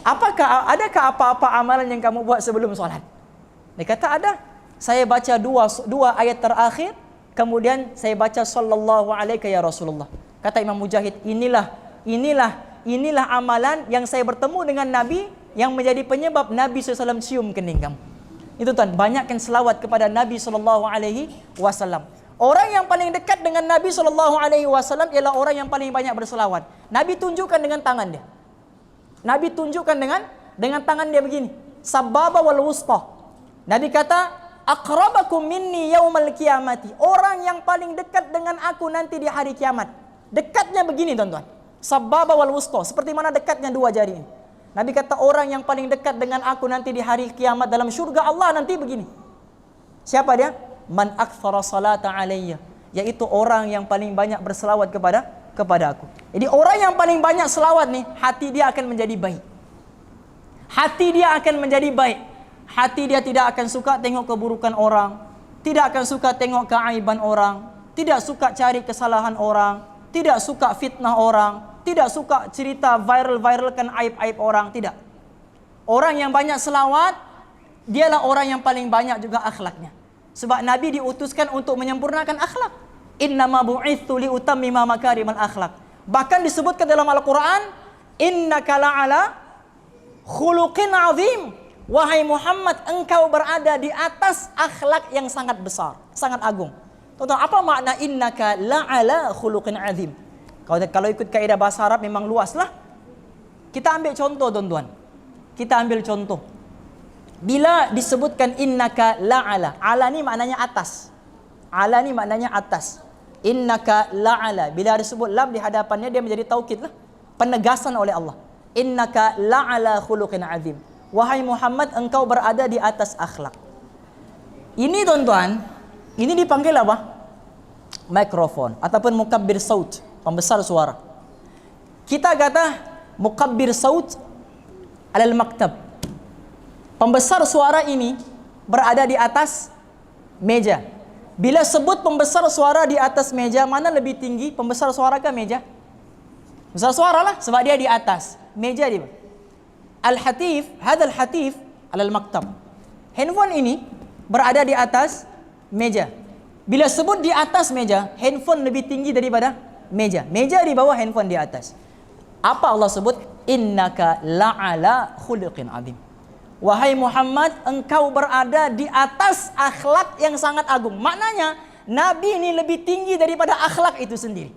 adakah apa-apa amalan yang kamu buat sebelum solat? Dia kata ada. Saya baca 2 ayat terakhir, kemudian saya baca sallallahu alaika ya Rasulullah. Kata Imam Mujahid, inilah amalan yang saya bertemu dengan Nabi, yang menjadi penyebab Nabi SAW cium kening kamu. Itu tuan, banyakkan selawat kepada Nabi SAW. Orang yang paling dekat dengan Nabi SAW ialah orang yang paling banyak berselawat. Nabi tunjukkan dengan tangan dia. Nabi tunjukkan dengan tangan dia begini. Sababa wal wusta. Nabi kata, aqrabakum minni yaumal qiyamati. Orang yang paling dekat dengan aku nanti di hari kiamat. Dekatnya begini tuan-tuan. Sababa wal wusta. Seperti mana dekatnya 2 jari ini. Nabi kata orang yang paling dekat dengan aku nanti di hari kiamat dalam syurga Allah nanti begini. Siapa dia? Man aktsara salata alayya, yaitu orang yang paling banyak berselawat kepada aku. Jadi orang yang paling banyak selawat nih, hati dia akan menjadi baik. Hati dia akan menjadi baik. Hati dia tidak akan suka tengok keburukan orang, tidak akan suka tengok keaiban orang, tidak suka cari kesalahan orang, tidak suka fitnah orang, tidak suka cerita viral-viralkan aib-aib orang, tidak. Orang yang banyak selawat, dialah orang yang paling banyak juga akhlaknya. Sebab Nabi diutuskan untuk menyempurnakan akhlak. Innama bu'itsu liutammima makarimal akhlak. Bahkan disebutkan dalam Al-Quran, innaka la'ala khuluqin azim. Wahai Muhammad, engkau berada di atas akhlak yang sangat besar, sangat agung. Tuan-tuan, apa makna innaka la'ala khuluqin azim? Kalau ikut kaidah bahasa Arab memang luas lah. Kita ambil contoh, tuan-tuan. Kita ambil contoh. Bila disebutkan innaka la'ala, ala ni maknanya atas. Ala ni maknanya atas. Innaka la'ala. Bila disebut lam di hadapannya, dia menjadi taukid lah. Penegasan oleh Allah. Innaka la'ala khuluqin azim. Wahai Muhammad, engkau berada di atas akhlak. Ini, tuan-tuan, ini dipanggil apa? Mikrofon ataupun mukabbir saut, pembesar suara. Kita kata mukabbir saut alal maktab. Pembesar suara ini berada di atas meja. Bila sebut pembesar suara di atas meja, mana lebih tinggi, pembesar suara ke meja? Pembesar suara lah, sebab dia di atas meja dia. Al-hatif, hadal hatif alal maktab. Handphone ini berada di atas meja. Bila sebut di atas meja, handphone lebih tinggi daripada meja. Meja di bawah, handphone di atas. Apa Allah sebut? Innaka la'ala khuluqin azim. Wahai Muhammad, engkau berada di atas akhlak yang sangat agung. Maknanya, Nabi ini lebih tinggi daripada akhlak itu sendiri.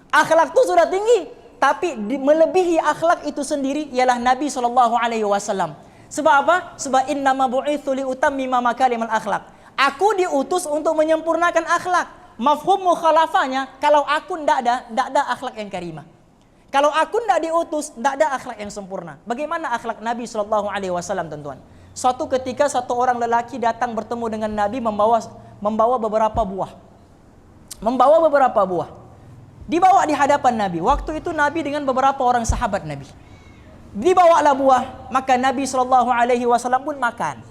Akhlak itu sudah tinggi, tapi melebihi akhlak itu sendiri ialah Nabi SAW. Sebab apa? Sebab innama bu'itsu liutammima makarimal akhlak. Aku diutus untuk menyempurnakan akhlak. Mafhum mukhalafahnya, kalau aku tidak ada akhlak yang karimah. Kalau aku tidak diutus, tidak ada akhlak yang sempurna. Bagaimana akhlak Nabi SAW, tuan-tuan? Suatu ketika satu orang lelaki datang bertemu dengan Nabi membawa beberapa buah. Membawa beberapa buah. Dibawa di hadapan Nabi. Waktu itu Nabi dengan beberapa orang sahabat Nabi. Dibawalah buah, maka Nabi SAW pun makan.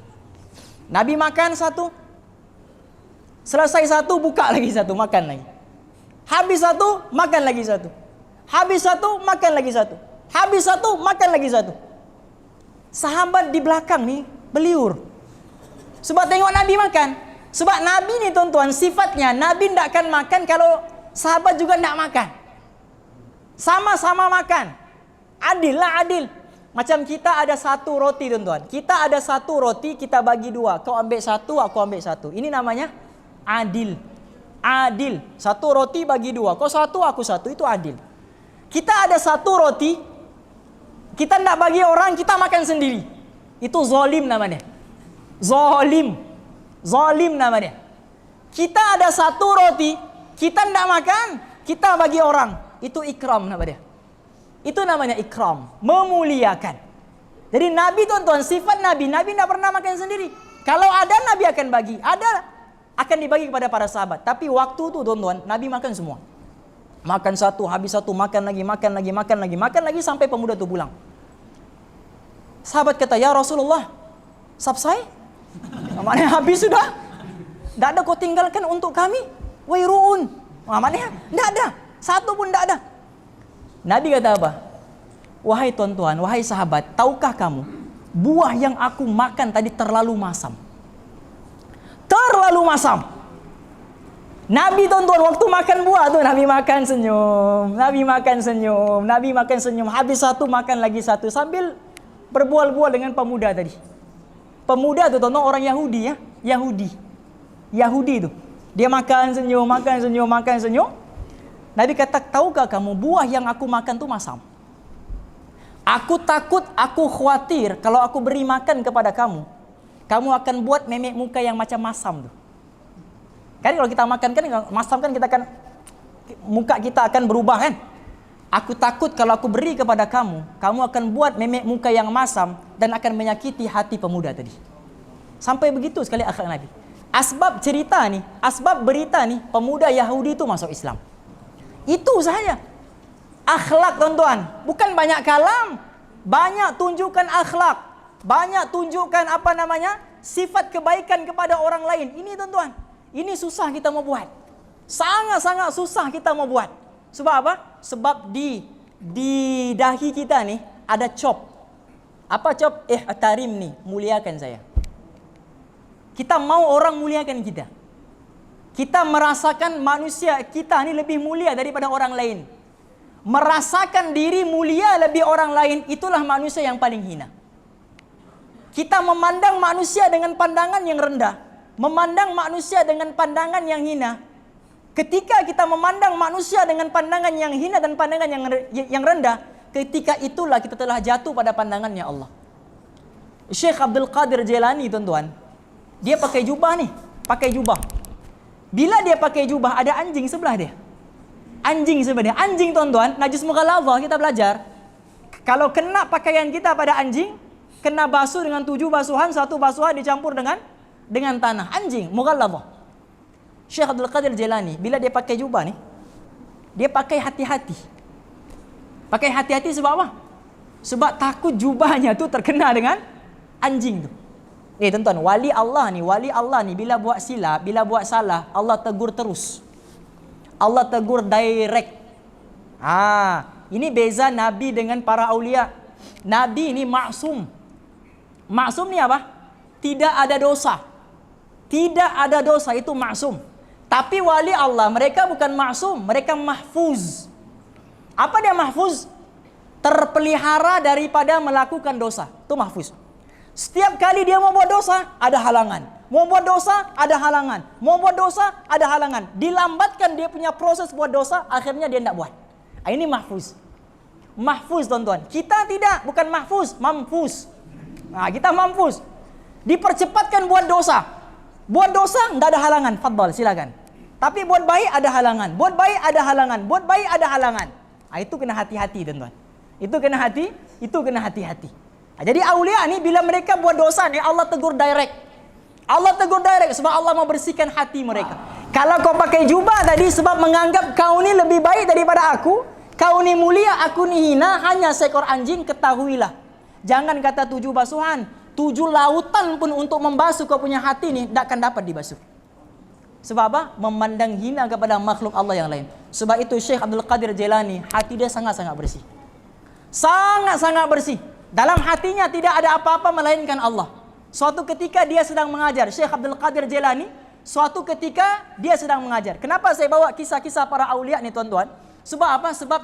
Nabi makan satu, selesai satu, buka lagi satu, makan lagi. Habis satu, makan lagi satu. Habis satu, makan lagi satu. Habis satu, makan lagi satu. Sahabat di belakang ni beliur. Sebab tengok Nabi makan. Sebab Nabi ni, tuan-tuan, sifatnya Nabi tidak akan makan kalau sahabat juga tidak makan. Sama-sama makan. Adil lah, adil. Macam kita ada satu roti, tuan-tuan. Kita ada satu roti, kita bagi dua. Kau ambil satu, aku ambil satu. Ini namanya adil. Adil. Satu roti bagi dua. Kau satu, aku satu. Itu adil. Kita ada satu roti, kita tidak bagi orang, kita makan sendiri. Itu zalim namanya. Zalim. Zalim namanya. Kita ada satu roti, kita tidak makan, kita bagi orang. Itu ikram namanya. Itu namanya ikram. Memuliakan. Jadi Nabi, tuan-tuan, sifat Nabi tidak pernah makan sendiri. Kalau ada, Nabi akan bagi. Ada, akan dibagi kepada para sahabat. Tapi waktu itu, tuan-tuan, Nabi makan semua. Makan satu, habis satu, makan lagi, makan lagi, makan lagi, makan lagi sampai pemuda itu pulang. Sahabat kata, ya Rasulullah, selesai? Maknanya habis sudah. Tidak ada kau tinggalkan untuk kami. Wairuun. Maknanya tidak ada. Satu pun tidak ada. Nabi kata apa? Wahai tuan-tuan, wahai sahabat, tahukah kamu, buah yang aku makan tadi terlalu masam. Terlalu masam. Nabi, tuan-tuan, waktu makan buah tu Nabi makan senyum, Nabi makan senyum, Nabi makan senyum. Habis satu, makan lagi satu sambil berbual-bual dengan pemuda tadi. Pemuda tu, tuan-tuan, orang Yahudi ya, Yahudi tu. Dia makan senyum, makan senyum, makan senyum. Nabi kata, tahukah kamu buah yang aku makan tu masam. Aku takut, aku khawatir kalau aku beri makan kepada kamu, kamu akan buat memek muka yang macam masam tu. Kan kalau kita makan kan masam kan kita akan muka kita akan berubah kan. Aku takut kalau aku beri kepada kamu, kamu akan buat memek muka yang masam dan akan menyakiti hati pemuda tadi. Sampai begitu sekali akhlak Nabi. Asbab cerita ni, asbab berita ni, pemuda Yahudi itu masuk Islam. Itu sahaja. Akhlak, tuan-tuan, bukan banyak kalam, banyak tunjukkan akhlak, banyak tunjukkan apa namanya? Sifat kebaikan kepada orang lain. Ini, tuan-tuan, ini susah kita mau buat. Sangat-sangat susah kita mau buat. Sebab apa? Sebab di dahi kita nih ada chop. Apa chop? Ihtarim nih, muliakan saya. Kita mau orang muliakan kita. Kita merasakan manusia kita ini lebih mulia daripada orang lain. Merasakan diri mulia lebih orang lain, itulah manusia yang paling hina. Kita memandang manusia dengan pandangan yang rendah, memandang manusia dengan pandangan yang hina. Ketika kita memandang manusia dengan pandangan yang hina dan pandangan yang rendah, ketika itulah kita telah jatuh pada pandangannya Allah. Syekh Abdul Qadir Jailani, tuan-tuan, dia pakai jubah nih, pakai jubah. Bila dia pakai jubah, ada anjing sebelah dia. Anjing sebelah dia. Anjing, tuan-tuan, najis mughalladhah, kita belajar. Kalau kena pakaian kita pada anjing, kena basuh dengan 7 basuhan, 1 basuhan dicampur dengan tanah. Anjing mughalladhah. Syekh Abdul Qadir Jailani, bila dia pakai jubah nih, dia pakai hati-hati. Pakai hati-hati sebab apa? Sebab takut jubahnya tu terkena dengan anjing tu. Tuan-tuan, wali Allah ni bila buat silap, bila buat salah, Allah tegur terus. Allah tegur direct. Ini beza Nabi dengan para aulia. Nabi ini maksum. Maksum ni apa? Tidak ada dosa. Tidak ada dosa, itu maksum. Tapi wali Allah, mereka bukan maksum, mereka mahfuz. Apa dia mahfuz? Terpelihara daripada melakukan dosa. Itu mahfuz. Setiap kali dia mau buat dosa, ada halangan. Mau buat dosa, ada halangan. Mau buat dosa, ada halangan. Dilambatkan dia punya proses buat dosa, akhirnya dia tidak buat. Ini mahfuz. Mahfuz, tuan-tuan. Kita tidak, bukan mahfuz, mamfuz. Kita mamfuz. Dipercepatkan buat dosa. Buat dosa, tidak ada halangan. Fadhal, silakan. Tapi buat baik ada halangan. Buat baik ada halangan. Buat baik ada halangan. Itu kena hati-hati, tuan-tuan. Itu kena hati-hati. Jadi aulia ni bila mereka buat dosa ni, Allah tegur direct. Allah tegur direct sebab Allah mau bersihkan hati mereka. Kalau kau pakai jubah tadi sebab menganggap kau ni lebih baik daripada aku, kau ni mulia, aku ni hina, hanya seekor anjing, ketahuilah. Jangan kata 7 basuhan, 7 lautan pun untuk membasuh kau punya hati ni tak akan dapat dibasuh. Sebab apa? Memandang hina kepada makhluk Allah yang lain. Sebab itu Syekh Abdul Qadir Jailani, hati dia sangat-sangat bersih. Sangat-sangat bersih. Dalam hatinya tidak ada apa-apa melainkan Allah. Suatu ketika dia sedang mengajar, Syekh Abdul Qadir Jailani, suatu ketika dia sedang mengajar. Kenapa saya bawa kisah-kisah para aulia ni, tuan-tuan? Sebab apa? Sebab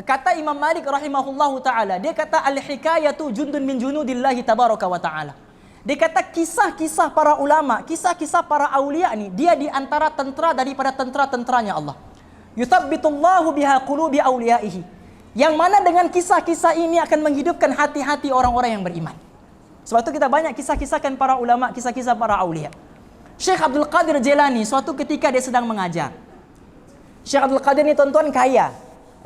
kata Imam Malik rahimahullahu ta'ala, dia kata al-hikayatu jundun min junudillahi tabaraka wa ta'ala. Dia kata kisah-kisah para ulama, kisah-kisah para aulia ni, dia di antara tentera daripada tentera-tenteranya Allah. Yuthabbitullahu biha qulubi auliyaihi. Yang mana dengan kisah-kisah ini akan menghidupkan hati-hati orang-orang yang beriman. Sebab itu kita banyak kisah-kisahkan para ulama, kisah-kisah para aulia. Syekh Abdul Qadir Jailani suatu ketika dia sedang mengajar. Syekh Abdul Qadir ni, tuan-tuan, kaya.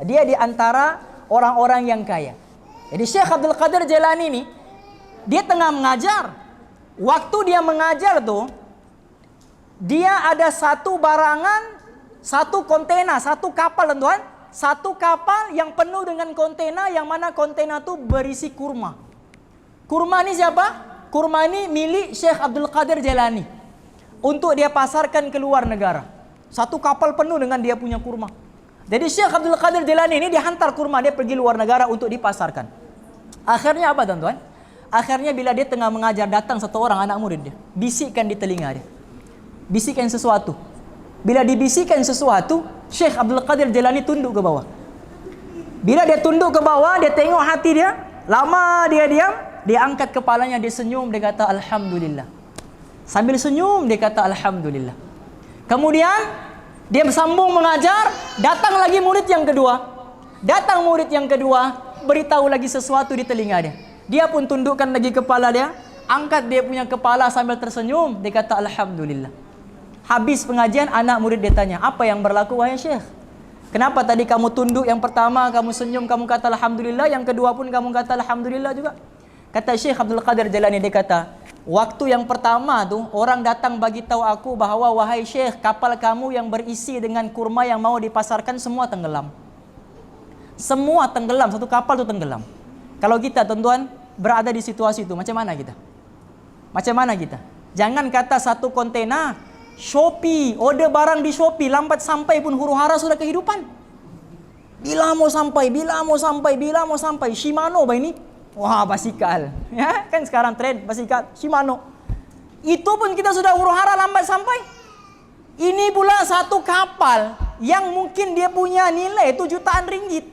Dia di antara orang-orang yang kaya. Jadi Syekh Abdul Qadir Jailani ni, dia tengah mengajar. Waktu dia mengajar tu, dia ada satu barangan, satu kontena, satu kapal, tuan-tuan. Satu kapal yang penuh dengan kontena, yang mana kontena tu berisi kurma. Kurma ni siapa? Kurma ni milik Syekh Abdul Qadir Jailani. Untuk dia pasarkan ke luar negara. Satu kapal penuh dengan dia punya kurma. Jadi Syekh Abdul Qadir Jailani ini dia hantar kurma dia pergi luar negara untuk dipasarkan. Akhirnya apa, tuan-tuan? Akhirnya bila dia tengah mengajar, datang satu orang anak murid dia, bisikkan di telinga dia. Bisikkan sesuatu. Bila dibisikkan sesuatu, Syekh Abdul Qadir Jailani tunduk ke bawah. Bila dia tunduk ke bawah, dia tengok hati dia, lama dia diam, dia angkat kepalanya, dia senyum, dia kata alhamdulillah. Sambil senyum dia kata alhamdulillah. Kemudian dia sambung mengajar, datang lagi murid yang kedua. Datang murid yang kedua, beritahu lagi sesuatu di telinga dia. Dia pun tundukkan lagi kepala dia, angkat dia punya kepala sambil tersenyum, dia kata alhamdulillah. Habis pengajian, anak murid dia tanya, apa yang berlaku wahai Syekh? Kenapa tadi kamu tunduk, yang pertama kamu senyum, kamu kata alhamdulillah, yang kedua pun kamu kata alhamdulillah juga? Kata Syekh Abdul Qadir Jailani, dia kata, waktu yang pertama tu orang datang bagi tahu aku bahawa wahai Syekh, kapal kamu yang berisi dengan kurma yang mau dipasarkan semua tenggelam. Semua tenggelam, satu kapal tu tenggelam. Kalau kita, tuan-tuan, berada di situasi itu, macam mana kita? Macam mana kita? Jangan kata satu kontena, Shopee, order barang di Shopee, lambat sampai pun huru-hara sudah kehidupan. Bila mau sampai, bila mau sampai, bila mau sampai. Shimano bah ini. Wah, basikal. Ya, kan sekarang tren basikal Shimano. Itu pun kita sudah huru-hara lambat sampai. Ini pula satu kapal yang mungkin dia punya nilai itu jutaan ringgit.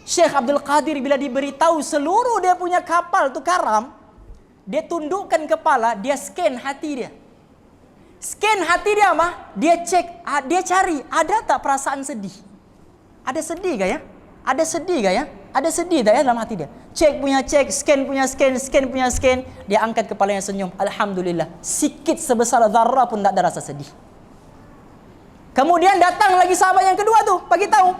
Syekh Abdul Qadir bila diberitahu seluruh dia punya kapal itu karam, dia tundukkan kepala, dia scan hati dia. Scan hati dia mah, dia cek, dia cari ada tak perasaan sedih. Ada sedih gak ya? Ada sedih gak ya? Ada sedih tak ya dalam hati dia? Cek punya cek, scan punya scan, scan punya scan. Dia angkat kepalanya senyum. Alhamdulillah. Sikit sebesar zarrah pun tak ada rasa sedih. Kemudian datang lagi sahabat yang kedua tuh, bagi tahu.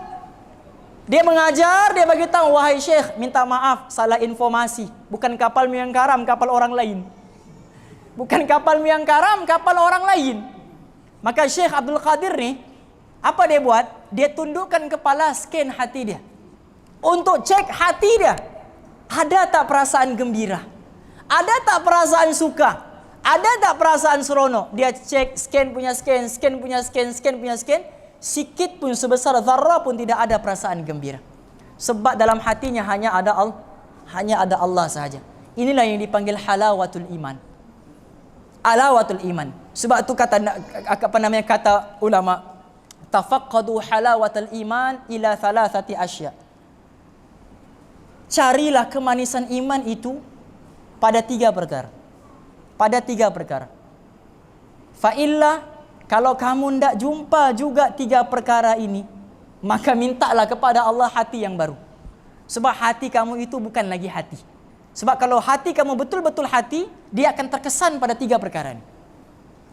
Dia mengajar, dia bagi tahu, wahai Syekh, minta maaf, salah informasi. Bukan kapal yang karam, kapal orang lain. Bukan kapal yang karam, kapal orang lain. Maka Syekh Abdul Qadir nih, apa dia buat? Dia tundukkan kepala, scan hati dia. Untuk cek hati dia. Ada tak perasaan gembira? Ada tak perasaan suka? Ada tak perasaan seronok? Dia cek, scan punya scan, scan punya scan, scan punya scan. Sikit pun sebesar zarrah pun tidak ada perasaan gembira. Sebab dalam hatinya hanya ada Allah sahaja. Inilah yang dipanggil halawatul iman. Halawatul iman. Sebab itu kata ulama, tafaqqadu halawatul iman ila thalathati asya. Carilah kemanisan iman itu pada 3 perkara. Pada 3 perkara. Fa illa, kalau kamu tidak jumpa juga 3 perkara ini, maka mintalah kepada Allah hati yang baru. Sebab hati kamu itu bukan lagi hati. Sebab kalau hati kamu betul-betul hati, dia akan terkesan pada 3 perkara ini.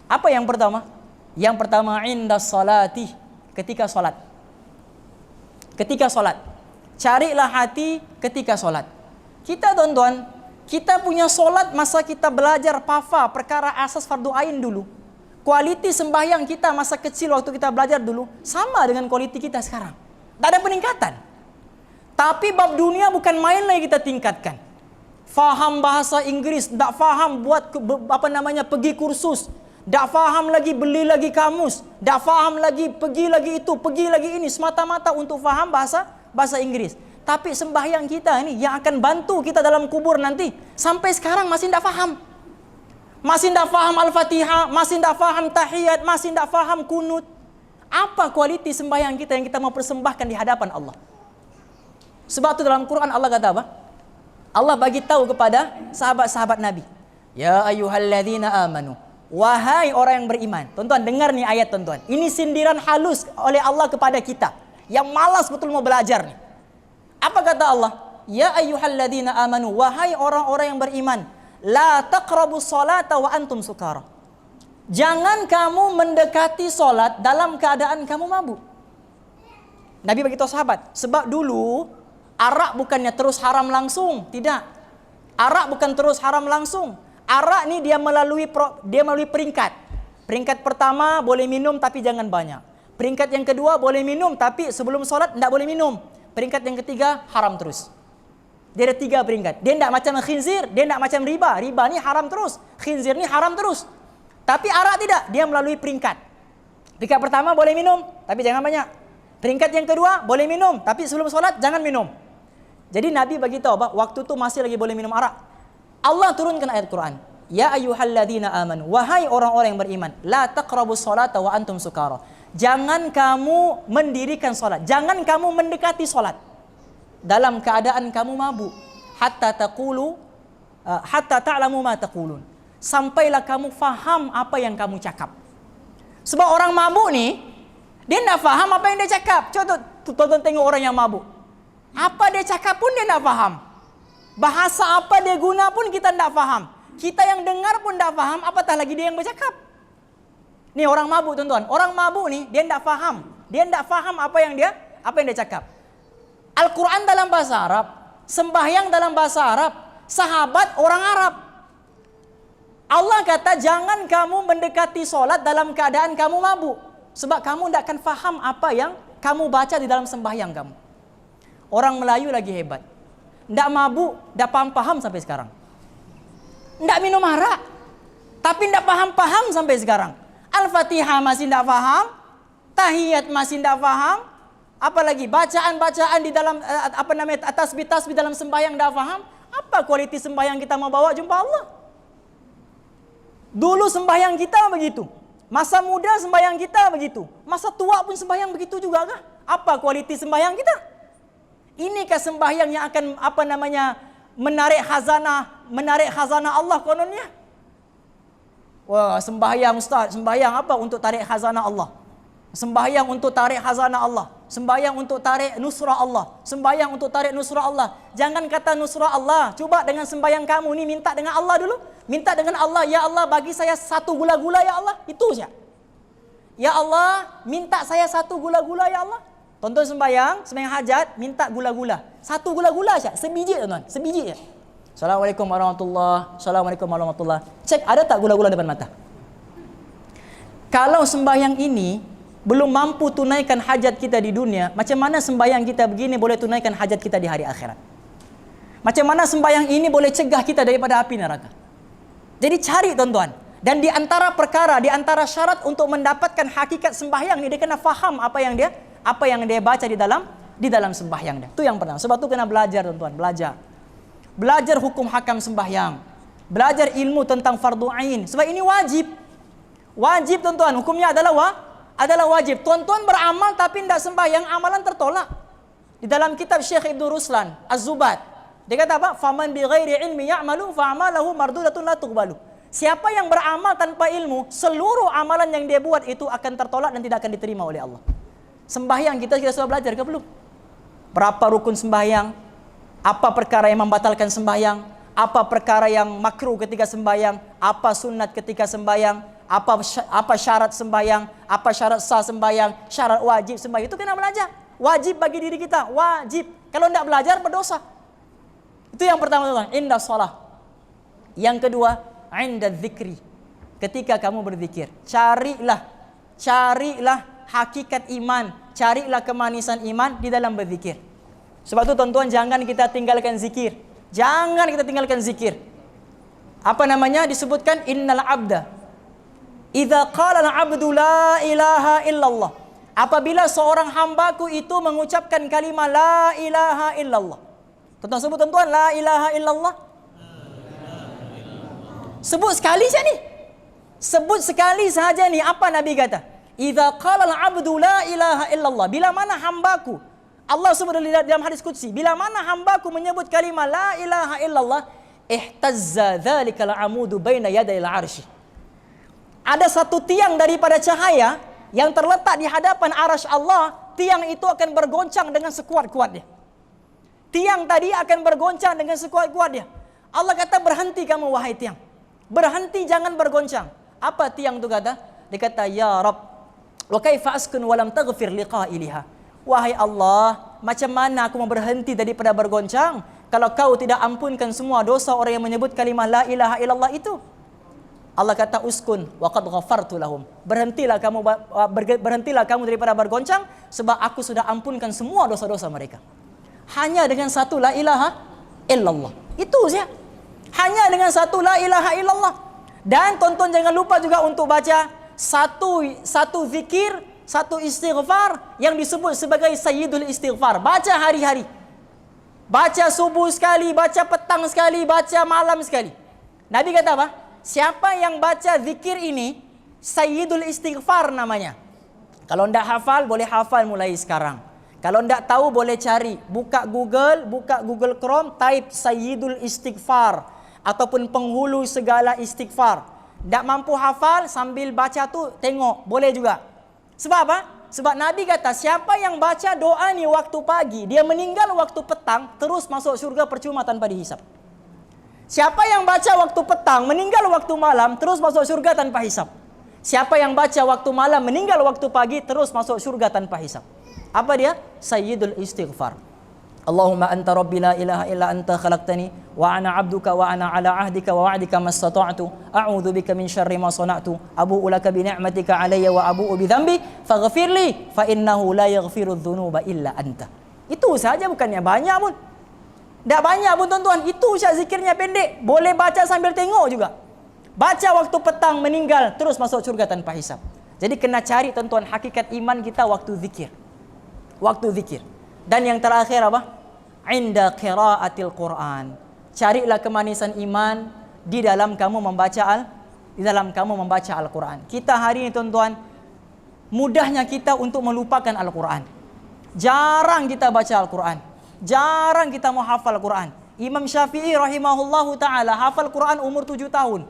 Apa yang pertama? Yang pertama, inda salati, ketika solat. Ketika solat. Carilah hati ketika solat. Kita tuan-tuan, kita punya solat masa kita belajar pafa, perkara asas fardu ain dulu. Kualiti sembahyang kita masa kecil waktu kita belajar dulu sama dengan kualiti kita sekarang. Tak ada peningkatan. Tapi bab dunia bukan main lagi kita tingkatkan. Faham bahasa Inggris, tak faham buat pergi kursus, tak faham lagi beli lagi kamus, tak faham lagi pergi lagi itu, pergi lagi ini, semata-mata untuk faham bahasa Inggris. Tapi sembahyang kita ini yang akan bantu kita dalam kubur nanti, sampai sekarang masih tak faham. Masih tidak faham Al-Fatihah, masih tidak faham tahiyat, masih tidak faham kunut. Apa kualiti sembahyang kita yang kita mau persembahkan di hadapan Allah? Sebab itu dalam Quran Allah kata apa? Allah bagi tahu kepada sahabat-sahabat Nabi. Ya ayyuhalladzina amanu. Wahai orang yang beriman. Tuan-tuan dengar nih ayat tuan-tuan. Ini sindiran halus oleh Allah kepada kita yang malas betul mau belajar nih. Apa kata Allah? Ya ayyuhalladzina amanu. Wahai orang-orang yang beriman. La taqrabus salata wa antum sukara. Jangan kamu mendekati solat dalam keadaan kamu mabuk. Nabi bagi tahu sahabat, sebab dulu arak bukannya terus haram langsung, tidak. Arak bukan terus haram langsung. Arak ni dia melalui peringkat. Peringkat pertama boleh minum tapi jangan banyak. Peringkat yang kedua boleh minum tapi sebelum solat tidak boleh minum. Peringkat yang ketiga haram terus. Dia ada 3 peringkat. Dia tidak macam khinzir, dia tidak macam riba. Riba ni haram terus, khinzir ni haram terus. Tapi arak tidak, dia melalui peringkat. Peringkat pertama boleh minum, tapi jangan banyak. Peringkat yang kedua boleh minum, tapi sebelum solat jangan minum. Jadi Nabi bagi tahu bahwa waktu itu masih lagi boleh minum arak. Allah turunkan ayat Quran. Ya ayyuhalladzina amanu, wahai orang-orang yang beriman, la taqrabus salata wa antum sukara. Jangan kamu mendirikan solat, jangan kamu mendekati solat dalam keadaan kamu mabuk, hatta ta'lamu ma taqulun, sampailah kamu faham apa yang kamu cakap. Sebab orang mabuk ni dia tidak faham apa yang dia cakap. Coba tonton tengok orang yang mabuk, apa dia cakap pun dia tidak faham. Bahasa apa dia guna pun kita tidak faham. Kita yang dengar pun tidak faham, apatah lagi dia yang bercakap. Ni orang mabuk tuan-tuan. Orang mabuk ni dia tidak faham. Dia tidak faham apa yang dia cakap. Al-Quran dalam bahasa Arab, sembahyang dalam bahasa Arab, sahabat orang Arab. Allah kata jangan kamu mendekati solat dalam keadaan kamu mabuk. Sebab kamu tidak akan faham apa yang kamu baca di dalam sembahyang kamu. Orang Melayu lagi hebat. Tidak mabuk, tidak paham-paham sampai sekarang. Tidak minum arak, tapi tidak paham-paham sampai sekarang. Al-Fatihah masih tidak faham, tahiyat masih tidak faham, Apalagi bacaan-bacaan di dalam tasbih-tasbih dalam sembahyang dah faham? Apa kualiti sembahyang kita mau bawa jumpa Allah? Dulu sembahyang kita begitu. Masa muda sembahyang kita begitu. Masa tua pun sembahyang begitu juga kah? Apa kualiti sembahyang kita? Inikah sembahyang yang akan menarik khazanah Allah kononnya? Wah, sembahyang Ustaz, sembahyang apa untuk tarik khazanah Allah? Sembahyang untuk tarik khazanah Allah, sembahyang untuk tarik nusrah Allah, sembahyang untuk tarik nusrah Allah. Jangan kata nusrah Allah, cuba dengan sembahyang kamu ni minta dengan Allah dulu. Minta dengan Allah, ya Allah bagi saya 1 gula-gula ya Allah, itu saja. Ya Allah, minta saya 1 gula-gula ya Allah. Tonton sembahyang hajat, minta gula-gula. 1 gula-gula saja, sebiji tuan-tuan, sebiji saja. Assalamualaikum warahmatullahi, Assalamualaikum warahmatullahi. Cek ada tak gula-gula depan mata? Kalau sembahyang ini belum mampu tunaikan hajat kita di dunia, macam mana sembahyang kita begini boleh tunaikan hajat kita di hari akhirat? Macam mana sembahyang ini boleh cegah kita daripada api neraka? Jadi cari tuan-tuan. Dan di antara perkara, di antara syarat untuk mendapatkan hakikat sembahyang ni, dia kena faham apa yang dia baca di dalam sembahyang dia. Itu yang pertama. Sebab tu kena belajar tuan-tuan, belajar hukum hakam sembahyang, belajar ilmu tentang fardu ain. Sebab ini wajib tuan-tuan. Hukumnya adalah wajib. Tuan-tuan beramal tapi tidak sembahyang, amalan tertolak. Di dalam kitab Syekh Ibn Ruslan Az-Zubat, dia kata apa? Faman bi ghairi ilmi ya'malu fa'amalahu mardudatun la tuqbalu. Siapa yang beramal tanpa ilmu, seluruh amalan yang dia buat itu akan tertolak dan tidak akan diterima oleh Allah. Sembahyang kita sudah belajar ke belum? Berapa rukun sembahyang? Apa perkara yang membatalkan sembahyang? Apa perkara yang makruh ketika sembahyang? Apa sunat ketika sembahyang? Apa syarat sembahyang, apa syarat sah sembahyang, syarat wajib sembahyang, itu kena belajar. Wajib bagi diri kita, wajib. Kalau tidak belajar berdosa. Itu yang pertama tuan, indah shalah. Yang kedua, inda dzikri. Ketika kamu berzikir, carilah hakikat iman, carilah kemanisan iman di dalam berzikir. Sebab itu tuan-tuan jangan kita tinggalkan zikir. Jangan kita tinggalkan zikir. Apa namanya disebutkan innal abda idza qala al-'abdu la ilaha illallah. Apabila seorang hambaku itu mengucapkan kalimat la ilaha illallah. Tuan-tuan sebut tuan-tuan la ilaha illallah. Sebut sekali saja ni. Sebut sekali sahaja ni apa Nabi kata? Idza qala al-'abdu la ilaha illallah. Bila mana hambaku, Allah sebut dalam hadis qudsi, bila mana hambaku menyebut kalimat la ilaha illallah, ihtazza dzalikal 'amudu baina yaday al-'arsy. Ada satu tiang daripada cahaya yang terletak di hadapan arasy Allah, tiang itu akan bergoncang dengan sekuat-kuatnya. Tiang tadi akan bergoncang dengan sekuat-kuatnya. Allah kata berhenti kamu wahai tiang. Berhenti, jangan bergoncang. Apa tiang itu kata? Dia kata ya Rabb, wa kaifa askun wa lam taghfir liqa'iliha. Wahai Allah, macam mana aku mau berhenti daripada bergoncang kalau kau tidak ampunkan semua dosa orang yang menyebut kalimah la ilaha illallah itu? Allah kata uskun wa qad ghafartu lahum. Berhentilah kamu daripada bergoncang sebab aku sudah ampunkan semua dosa-dosa mereka. Hanya dengan satu la ilaha illallah. Itu saja. Hanya dengan satu la ilaha illallah. Dan tonton jangan lupa juga untuk baca satu zikir, satu istighfar yang disebut sebagai sayyidul istighfar. Baca hari-hari. Baca subuh sekali, baca petang sekali, baca malam sekali. Nabi kata apa? Siapa yang baca zikir ini, sayyidul istighfar namanya. Kalau tidak hafal, boleh hafal mulai sekarang. Kalau tidak tahu, boleh cari. Buka Google Chrome, type sayyidul istighfar. Ataupun penghulu segala istighfar. Tak mampu hafal, sambil baca tu tengok, boleh juga. Sebab apa? Sebab Nabi kata, siapa yang baca doa ni waktu pagi, dia meninggal waktu petang, terus masuk syurga percuma tanpa dihisap. Siapa yang baca waktu petang, meninggal waktu malam, terus masuk syurga tanpa hisap. Siapa yang baca waktu malam, meninggal waktu pagi, terus masuk syurga tanpa hisap. Apa dia? Sayyidul istighfar. Allahumma anta rabbi la ilaha illa anta khalaqtani wa ana 'abduka wa ana 'ala 'ahdika wa wa'dika mastata'tu a'udzu bika min syarri ma sana'tu abu'u laka bi ni'matika 'alayya wa abu'u bi dhanbi faghfir li fa innahu la yaghfiru dzunuba illa anta. Itu saja, bukannya banyak pun. Tak banyak pun tuan-tuan, itu saja zikirnya pendek. Boleh baca sambil tengok juga. Baca waktu petang, meninggal, terus masuk syurga tanpa hisap. Jadi kena cari tuan-tuan hakikat iman kita waktu zikir. Waktu zikir. Dan yang terakhir apa? Inda qiraatil Quran. Carilah kemanisan iman di dalam kamu membaca Al-Quran. Kita hari ini tuan-tuan, mudahnya kita untuk melupakan Al-Quran. Jarang kita baca Al-Quran. Jarang kita mau hafal Al-Quran. Imam Syafi'i rahimahullahu ta'ala hafal Quran umur 7 tahun.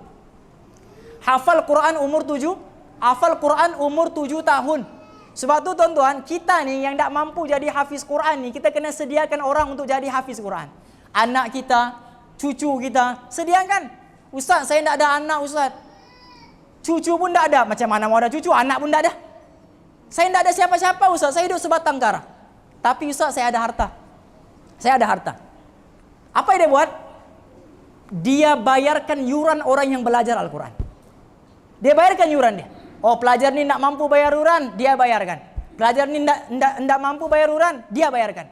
Hafal Quran umur 7 tahun. Sebab tu tuan-tuan, kita ni yang tak mampu jadi hafiz Quran ni, kita kena sediakan orang untuk jadi hafiz Quran. Anak kita, cucu kita, sediakan. Ustaz, saya tak ada anak Ustaz. Cucu pun tak ada. Macam mana mau ada cucu? Anak pun tak ada. Saya tak ada siapa-siapa Ustaz. Saya hidup sebatang kara. Tapi Ustaz, saya ada harta. Saya ada harta. Apa yang dia buat? Dia bayarkan yuran orang yang belajar Al-Quran. Dia bayarkan yuran dia. Oh, pelajar ni tak mampu bayar yuran, dia bayarkan. Pelajar ni tak mampu bayar yuran, dia bayarkan.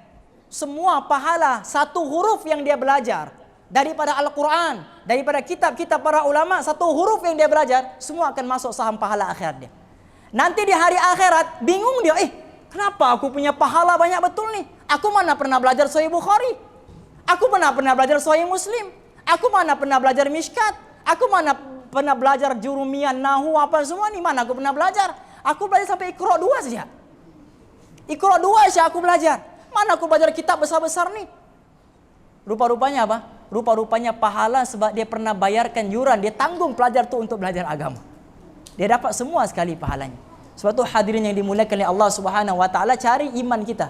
Semua pahala satu huruf yang dia belajar daripada Al-Quran, daripada kitab-kitab para ulama, satu huruf yang dia belajar, semua akan masuk saham pahala akhirat dia. Nanti di hari akhirat, bingung dia, kenapa aku punya pahala banyak betul nih? Aku mana pernah belajar Sahih Bukhari? Aku mana pernah belajar Sahih Muslim? Aku mana pernah belajar Mishkat? Aku mana pernah belajar Jurumiyah, Nahu, apa semua ni? Mana aku pernah belajar? Aku belajar sampai Iqra 2 saja. Iqra 2 saja aku belajar. Mana aku belajar kitab besar-besar ni? Rupa-rupanya apa? Rupa-rupanya pahala sebab dia pernah bayarkan yuran. Dia tanggung pelajar tu untuk belajar agama. Dia dapat semua sekali pahalanya. Sebab tu hadirin yang dimuliakan oleh Allah Subhanahu wa taala, cari iman kita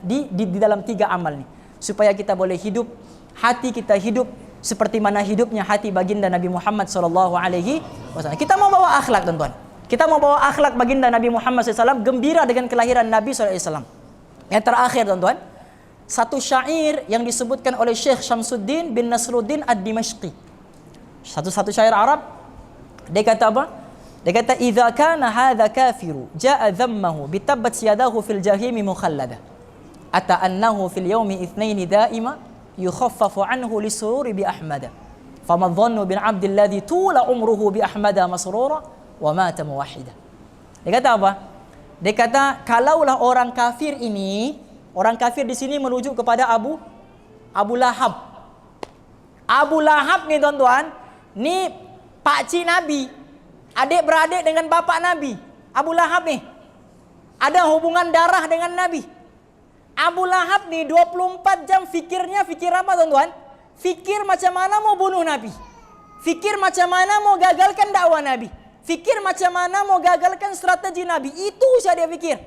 di dalam 3 amal ni, supaya kita boleh hidup, hati kita hidup seperti mana hidupnya hati baginda Nabi Muhammad sallallahu alaihi wasallam. Kita mau bawa akhlak tuan-tuan. Kita mau bawa akhlak baginda Nabi Muhammad SAW, gembira dengan kelahiran Nabi SAW. Yang terakhir tuan-tuan, satu syair yang disebutkan oleh Syekh Syamsuddin bin Nasruddin Ad-Dimashqi. Satu syair Arab. Dia kata apa? Dia kata, "Idza kana hadza kafiru jaa dhammahu bitabbat yadahu fil jahimi mukhallada. Ata annahu fil yawmi itsnaini daima yukhaffafu anhu lisururi bi ahmada. Fama dhannu bin abdil ladzi tula umruhu bi ahmada masrura wa mata muwahhida." Dia kata apa? Dia kata, kalaulah orang kafir ini, orang kafir di sini merujuk kepada Abu Lahab. Abu Lahab ni tuan-tuan, ni pakcik Nabi, adik-beradik dengan bapak Nabi. Abu Lahab ni ada hubungan darah dengan Nabi. Abu Lahab ni 24 jam fikirnya, fikir apa tuan-tuan? Fikir macam mana mau bunuh Nabi. Fikir macam mana mau gagalkan dakwah Nabi. Fikir macam mana mau gagalkan strategi Nabi. Itu saja dia fikir.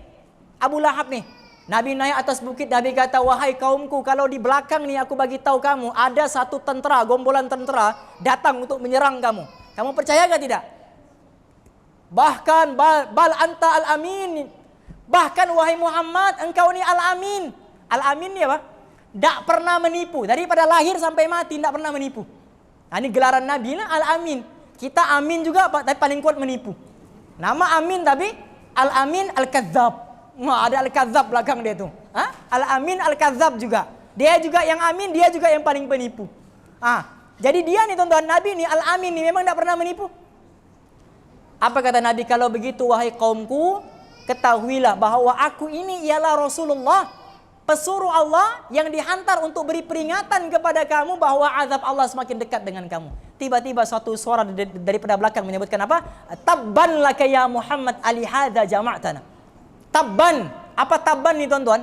Abu Lahab ni. Nabi naik atas bukit, Nabi kata, "Wahai kaumku, kalau di belakang ni aku bagi tahu kamu, ada satu tentera, gombolan tentera datang untuk menyerang kamu. Kamu percaya ke tidak? Bahkan bal anta al-amin. Bahkan wahai Muhammad, engkau ni al-amin." Al-amin ni apa? Tak pernah menipu. Daripada lahir sampai mati tak pernah menipu. Ini gelaran Nabi lah, al-amin. Kita amin juga, tapi paling kuat menipu. Nama amin tapi al-amin al-kadzab. Ada al-kadzab belakang dia tu. Al-amin al-kadzab juga. Dia juga yang amin, dia juga yang paling penipu. Jadi dia ni tuan-tuan, Nabi ni al-amin ni memang tak pernah menipu. Apa kata Nabi? Kalau begitu wahai kaumku, ketahuilah bahawa aku ini ialah Rasulullah, pesuruh Allah yang dihantar untuk beri peringatan kepada kamu bahawa azab Allah semakin dekat dengan kamu. Tiba-tiba suatu suara daripada belakang menyebutkan apa? Tabban laka ya Muhammad ali hadza jama'tana. Tabban. Apa tabban ni tuan-tuan?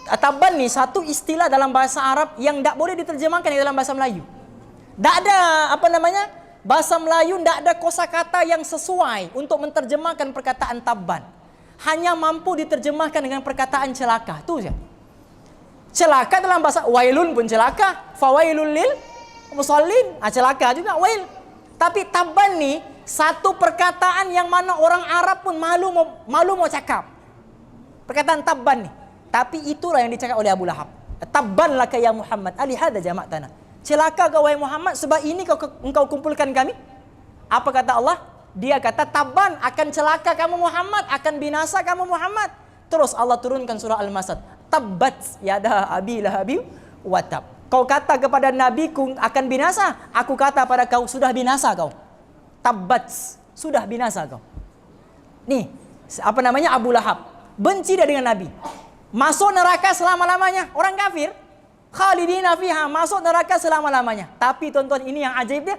Tabban ni satu istilah dalam bahasa Arab yang tak boleh diterjemahkan dalam bahasa Melayu. Tak ada bahasa Melayu tak ada kosakata yang sesuai untuk menerjemahkan perkataan tabban. Hanya mampu diterjemahkan dengan perkataan celaka. Tu saja. Celaka dalam bahasa wailun pun celaka. Fawailul lil musallin. Celaka juga wail. Tapi tabban ni satu perkataan yang mana orang Arab pun malu mau cakap. Perkataan tabban ni. Tapi itulah yang dicakap oleh Abu Lahab. Tabban laka ya Muhammad ali hadza jama'tana. Celaka kau wahai Muhammad, sebab ini engkau kumpulkan kami. Apa kata Allah? Dia kata tabban, akan celaka kamu Muhammad, akan binasa kamu Muhammad. Terus Allah turunkan surah Al-Masad. Tabbat yada abi lahabi wa tab. Kau kata kepada nabiku akan binasa, aku kata pada kau sudah binasa kau. Tabbat, sudah binasa kau. Nih, Abu Lahab benci dia dengan Nabi. masuk neraka selama-lamanya. Orang kafir, khalidina fiha, masuk neraka selama-lamanya. Tapi tuan-tuan, ini yang ajaib dia.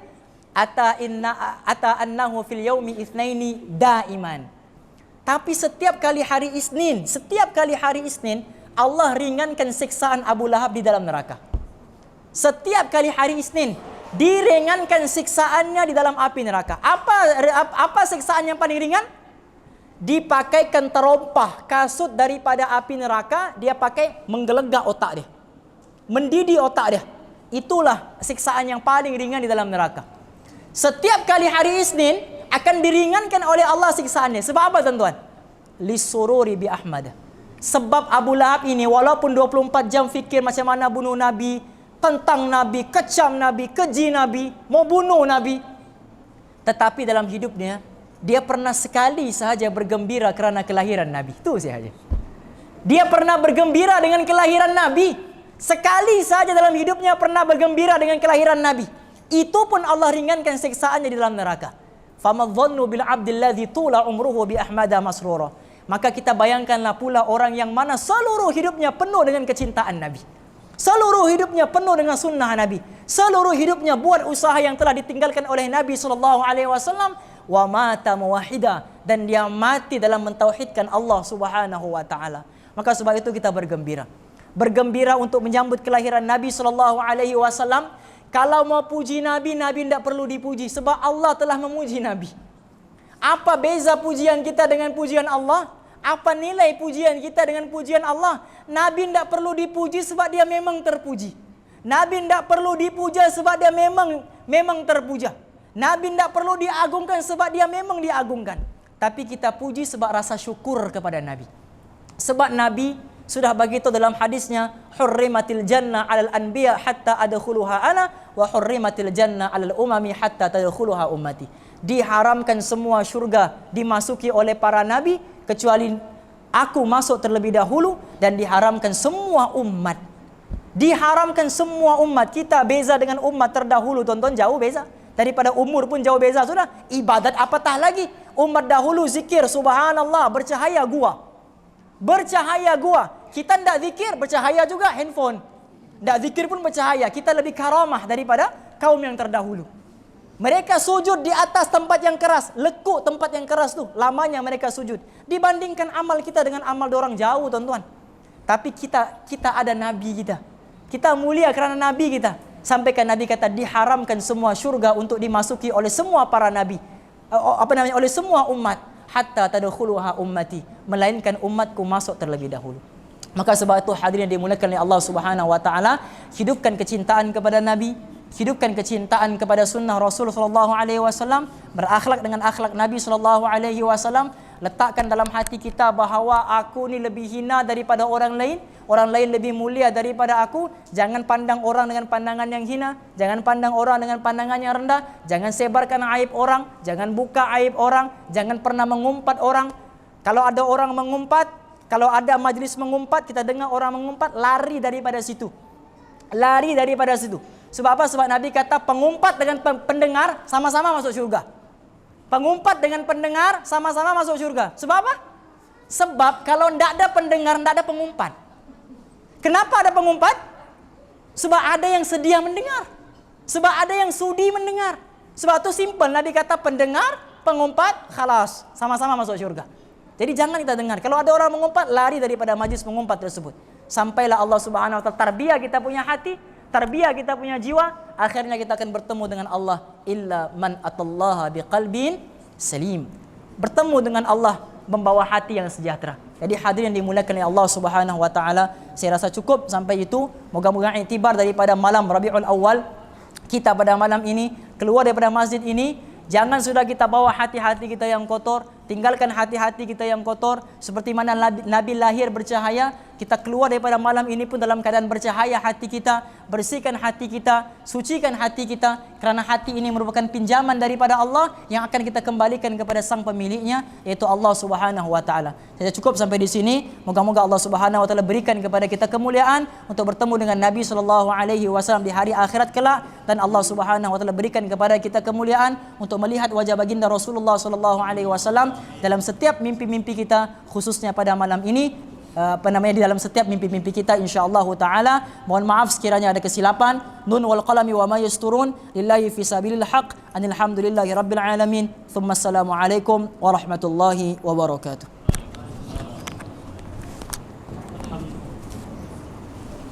Ata annahu fil yaumi itsnaini daiman. Tapi setiap kali hari Isnin, Allah ringankan siksaan Abu Lahab di dalam neraka. Setiap kali hari Isnin diringankan siksaannya di dalam api neraka. Apa siksaan yang paling ringan? Dipakaikan terompah kasut daripada api neraka, dia pakai menggelegak otak dia, mendidih otak dia. Itulah siksaan yang paling ringan di dalam neraka. Setiap kali hari Isnin akan diringankan oleh Allah siksaannya. Sebab apa tuan-tuan? Lisururi bi Ahmad. Sebab Abu Lahab ini walaupun 24 jam fikir macam mana bunuh Nabi, tentang Nabi, kecam Nabi, keji Nabi, mau bunuh Nabi, tetapi dalam hidupnya dia pernah sekali sahaja bergembira kerana kelahiran Nabi. Itu sahaja. Dia pernah bergembira dengan kelahiran Nabi. Sekali sahaja dalam hidupnya pernah bergembira dengan kelahiran Nabi. Itu pun Allah ringankan siksaannya di dalam neraka. Famadhannu bil abdil ladzi tula umruhu bi ahmada masrura. Maka kita bayangkanlah pula orang yang mana seluruh hidupnya penuh dengan kecintaan Nabi. Seluruh hidupnya penuh dengan sunnah Nabi. Seluruh hidupnya buat usaha yang telah ditinggalkan oleh Nabi SAW. Wa mata muwahhida, dan dia mati dalam mentauhidkan Allah Subhanahu wa taala. Maka sebab itu kita bergembira. Bergembira untuk menyambut kelahiran Nabi SAW. Kalau mau puji Nabi, Nabi tidak perlu dipuji sebab Allah telah memuji Nabi. Apa beza pujian kita dengan pujian Allah? Apa nilai pujian kita dengan pujian Allah? Nabi tidak perlu dipuji sebab dia memang terpuji. Nabi tidak perlu dipuja sebab dia memang terpuja. Nabi tidak perlu diagungkan sebab dia memang diagungkan. Tapi kita puji sebab rasa syukur kepada Nabi. Sebab Nabi sudah begitu dalam hadisnya, hurrimatil jannah 'alal anbiya hatta adkhuluha ana wa hurrimatil jannah 'alal umami hatta tadkhuluha ummati. Diharamkan semua syurga dimasuki oleh para nabi kecuali aku masuk terlebih dahulu, dan diharamkan semua umat. Diharamkan semua umat. Kita beza dengan umat terdahulu, tonton, jauh beza. Daripada umur pun jauh beza sudah. Ibadat apatah lagi. Umat dahulu zikir subhanallah, bercahaya gua. Bercahaya gua. Kita tidak zikir, bercahaya juga handphone. Tidak zikir pun bercahaya. Kita lebih karamah daripada kaum yang terdahulu. Mereka sujud di atas tempat yang keras, lekuk tempat yang keras tu, lamanya mereka sujud. Dibandingkan amal kita dengan amal orang jauh, tuan-tuan. Tapi kita ada Nabi kita. Kita mulia kerana Nabi kita. Sampaikan Nabi kata diharamkan semua syurga untuk dimasuki oleh semua para Nabi. Oleh semua umat. Hatta tadkhuluha ummati. Melainkan umatku masuk terlebih dahulu. Maka sebab itu hadirin yang dimuliakan oleh Allah Subhanahu wa taala, hidupkan kecintaan kepada Nabi, hidupkan kecintaan kepada sunnah Rasul sallallahu alaihi wasallam, berakhlak dengan akhlak Nabi sallallahu alaihi wasallam. Letakkan dalam hati kita bahawa aku ni lebih hina daripada orang lain lebih mulia daripada aku. Jangan pandang orang dengan pandangan yang hina, jangan pandang orang dengan pandangan yang rendah, jangan sebarkan aib orang, jangan buka aib orang, jangan pernah mengumpat orang. Kalau ada orang mengumpat, kalau ada majlis mengumpat, kita dengar orang mengumpat, lari daripada situ. Lari daripada situ. Sebab apa? Sebab Nabi kata pengumpat dengan pendengar sama-sama masuk syurga. Pengumpat dengan pendengar sama-sama masuk syurga. Sebab apa? Sebab kalau tidak ada pendengar, tidak ada pengumpat. Kenapa ada pengumpat? Sebab ada yang sedia mendengar. Sebab ada yang sudi mendengar. Sebab itu simple. Nabi kata pendengar, pengumpat, khalas, sama-sama masuk syurga. Jadi jangan kita dengar. Kalau ada orang mengumpat, lari daripada majlis pengumpat tersebut. Sampailah Allah Subhanahu wa taala tarbiyah kita punya hati, tarbiyah kita punya jiwa, akhirnya kita akan bertemu dengan Allah. Illa man atallaha biqalbin salim. Bertemu dengan Allah membawa hati yang sejahtera. Jadi hadirin yang dimuliakan oleh Allah Subhanahu wa taala, saya rasa cukup sampai itu. Moga-moga iktibar daripada malam Rabiul Awal kita pada malam ini, keluar daripada masjid ini, jangan sudah kita bawa hati-hati kita yang kotor. Tinggalkan hati-hati kita yang kotor. Seperti mana Nabi lahir bercahaya, kita keluar daripada malam ini pun dalam keadaan bercahaya hati kita. Bersihkan hati kita, sucikan hati kita, kerana hati ini merupakan pinjaman daripada Allah yang akan kita kembalikan kepada sang pemiliknya, yaitu Allah Subhanahu wa taala. Saya cukup sampai di sini. Moga-moga Allah Subhanahu wa taala berikan kepada kita kemuliaan untuk bertemu dengan Nabi sallallahu alaihi wasallam di hari akhirat kelak, dan Allah Subhanahu wa taala berikan kepada kita kemuliaan untuk melihat wajah baginda Rasulullah sallallahu alaihi wasallam dalam setiap mimpi-mimpi kita, khususnya pada malam ini. di dalam setiap mimpi-mimpi kita insyaallah taala. Mohon maaf sekiranya ada kesilapan. Nun wal qalami wa ma yasturun. Lillahi fi sabilil haq. Alhamdulillahi rabbil alamin. Thumma assalamu alaikum warahmatullahi wabarakatuh.